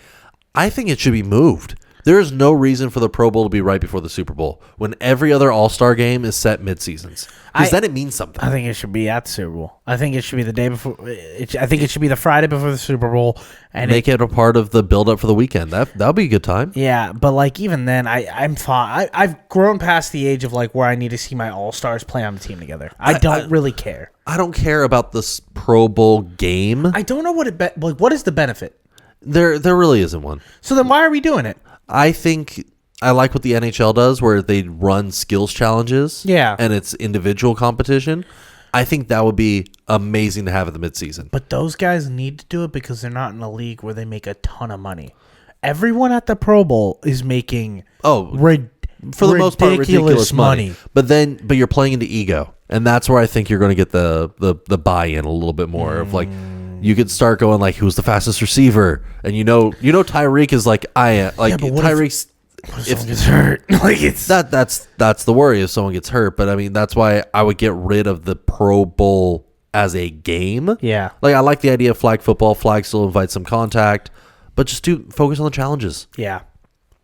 I think it should be moved. There is no reason for the Pro Bowl to be right before the Super Bowl when every other All-Star game is set mid-seasons. Because then it means something. I think it should be at the Super Bowl. I think it should be the day before. I think it should be the Friday before the Super Bowl. And make it a part of the build-up for the weekend. That'll be a good time. Yeah, but like even then, I'm fine. I've grown past the age of like where I need to see my All-Stars play on the team together. I don't really care. I don't care about this Pro Bowl game. I don't know what is the benefit? There really isn't one. So then why are we doing it? I think I like what the NHL does where they run skills challenges. Yeah. And it's individual competition. I think that would be amazing to have at the midseason. But those guys need to do it because they're not in a league where they make a ton of money. Everyone at the Pro Bowl is making for the most part ridiculous money. But you're playing into ego. And that's where I think you're going to get the buy-in a little bit more of like you could start going like, who's the fastest receiver? And you know Tyreek is like I am. Like Tyreek's if someone gets hurt, like it's that's the worry if someone gets hurt. But I mean that's why I would get rid of the Pro Bowl as a game. Yeah, like I like the idea of flag football. Flag still invites some contact, but just focus on the challenges. Yeah.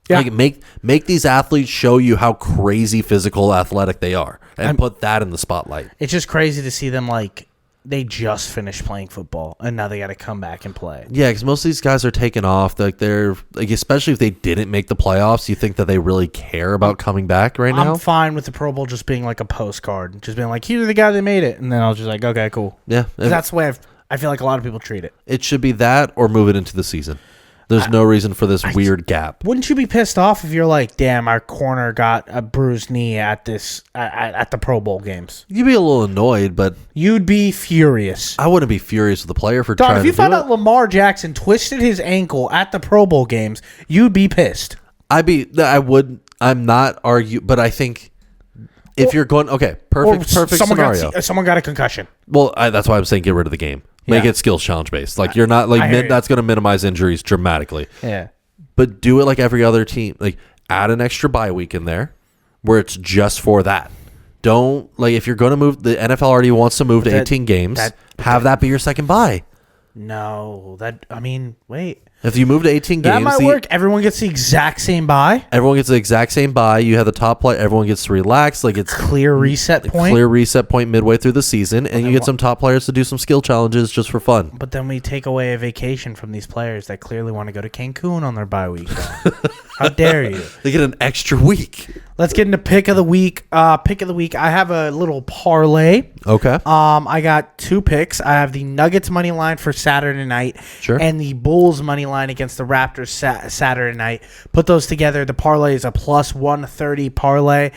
Like make these athletes show you how crazy physical, athletic they are, and put that in the spotlight. It's just crazy to see them like. They just finished playing football, and now they got to come back and play. Yeah, because most of these guys are taking off. Like they're like, especially if they didn't make the playoffs, you think that they really care about coming back right now? I'm fine with the Pro Bowl just being like a postcard, just being like, "Here's the guy that made it," and then I was just like, "Okay, cool." Yeah, that's the way I feel like a lot of people treat it. It should be that, or move it into the season. There's no reason for this weird gap. Wouldn't you be pissed off if you're like, damn, our corner got a bruised knee at the Pro Bowl games? You'd be a little annoyed, but you'd be furious. I wouldn't be furious with the player for trying to do it. If you found out Lamar Jackson twisted his ankle at the Pro Bowl games, you'd be pissed. I would. I'm not argue, but I think if you're going, perfect scenario. Someone got a concussion. Well, that's why I'm saying get rid of the game. Make it skills challenge based. Like you're not like that's going to minimize injuries dramatically. Yeah. But do it like every other team. Like add an extra bye week in there where it's just for that. Don't like if you're going to move the NFL already wants to move to 18 games. Have that be your second bye. No, wait. If you move to 18 games, that might work. Everyone gets the exact same bye. Everyone gets the exact same bye. You have the top play. Everyone gets to relax. Like it's clear reset point. Clear reset point midway through the season, and you get some top players to do some skill challenges just for fun. But then we take away a vacation from these players that clearly want to go to Cancun on their bye week. How dare you? They get an extra week. Let's get into pick of the week. Pick of the week. I have a little parlay. Okay. I got two picks. I have the Nuggets money line for Saturday night. Sure. And the Bulls money line against the Raptors Saturday night. Put those together. The parlay is a plus 130 parlay.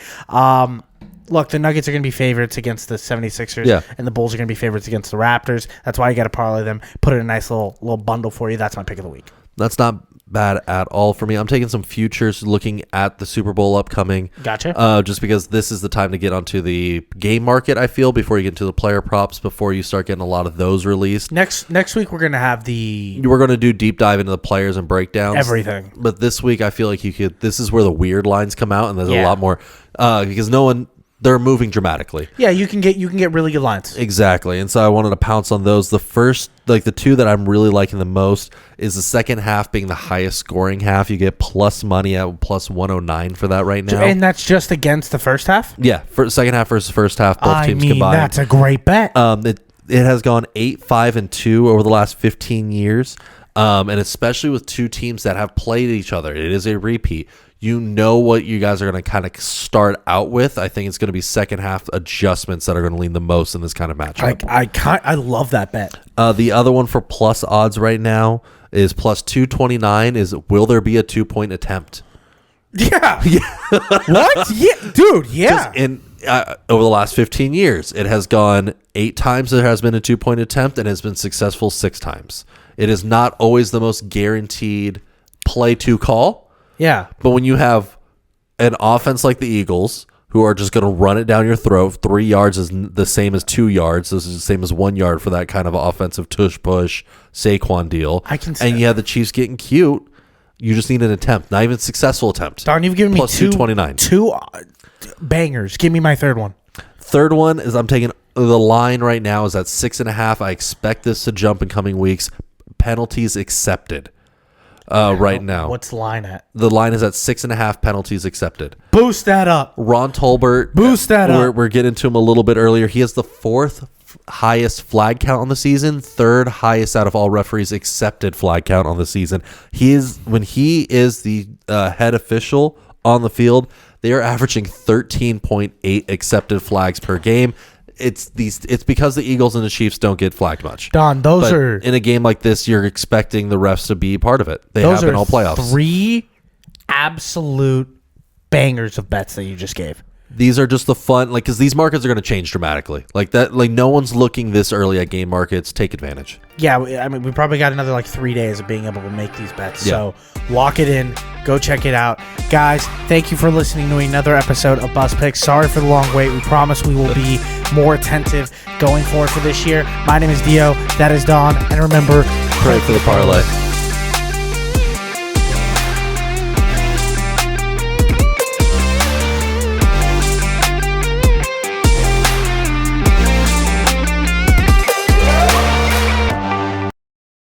Look, the Nuggets are going to be favorites against the 76ers, and the Bulls are going to be favorites against the Raptors. That's why you got to parlay them. Put it in a nice little bundle for you. That's my pick of the week. That's not bad at all for me. I'm taking some futures looking at the Super Bowl upcoming. Gotcha. Just because this is the time to get onto the game market, I feel, before you get into the player props, before you start getting a lot of those released. Next week, we're going to have we're going to do deep dive into the players and breakdowns. Everything. But this week, I feel like this is where the weird lines come out, and there's a lot more, because they're moving dramatically. Yeah, you can get really good lines. Exactly. And so I wanted to pounce on those. The first, the two that I'm really liking the most is the second half being the highest scoring half. You get plus money at plus 109 for that right now. And that's just against the first half? Yeah, for second half versus first half, both teams combined. That's a great bet. It has gone 8-5-2 over the last 15 years. And especially with two teams that have played each other. It is a repeat. You know what you guys are going to kind of start out with. I think it's going to be second half adjustments that are going to lean the most in this kind of matchup. I love that bet. The other one for plus odds right now is plus 229 is will there be a 2-point attempt? Yeah. What? Yeah, dude, yeah. Over the last 15 years, it has gone 8 times there has been a 2-point attempt and has been successful 6 times. It is not always the most guaranteed play to call. Yeah. But when you have an offense like the Eagles, who are just going to run it down your throat, 3 yards is the same as 2 yards. This is the same as 1 yard for that kind of offensive tush-push Saquon deal. I can see and you have the Chiefs getting cute. You just need an attempt, not even a successful attempt. Don, you've given me plus 229. Two bangers. Give me my third one. Third one is I'm taking the line right now is at 6.5. I expect this to jump in coming weeks. Penalties accepted. Right now. What's the line at? The line is at 6.5 penalties accepted. Boost that up. Ron Tolbert. Boost that up. We're getting to him a little bit earlier. He has the 4th highest flag count on the season, 3rd highest out of all referees accepted flag count on the season. When he is the head official on the field, they are averaging 13.8 accepted flags per game. It's because the Eagles and the Chiefs don't get flagged much. Don, are in a game like this, you're expecting the refs to be part of it. They have in all playoffs. 3 absolute bangers of bets that you just gave. These are just the fun, because these markets are going to change dramatically. No one's looking this early at game markets. Take advantage. Yeah, I mean, we probably got another 3 days of being able to make these bets. Yeah. So lock it in. Go check it out. Guys, thank you for listening to another episode of Bus Picks. Sorry for the long wait. We promise we will be more attentive going forward for this year. My name is Dio. That is Don. And remember, pray for the parlay.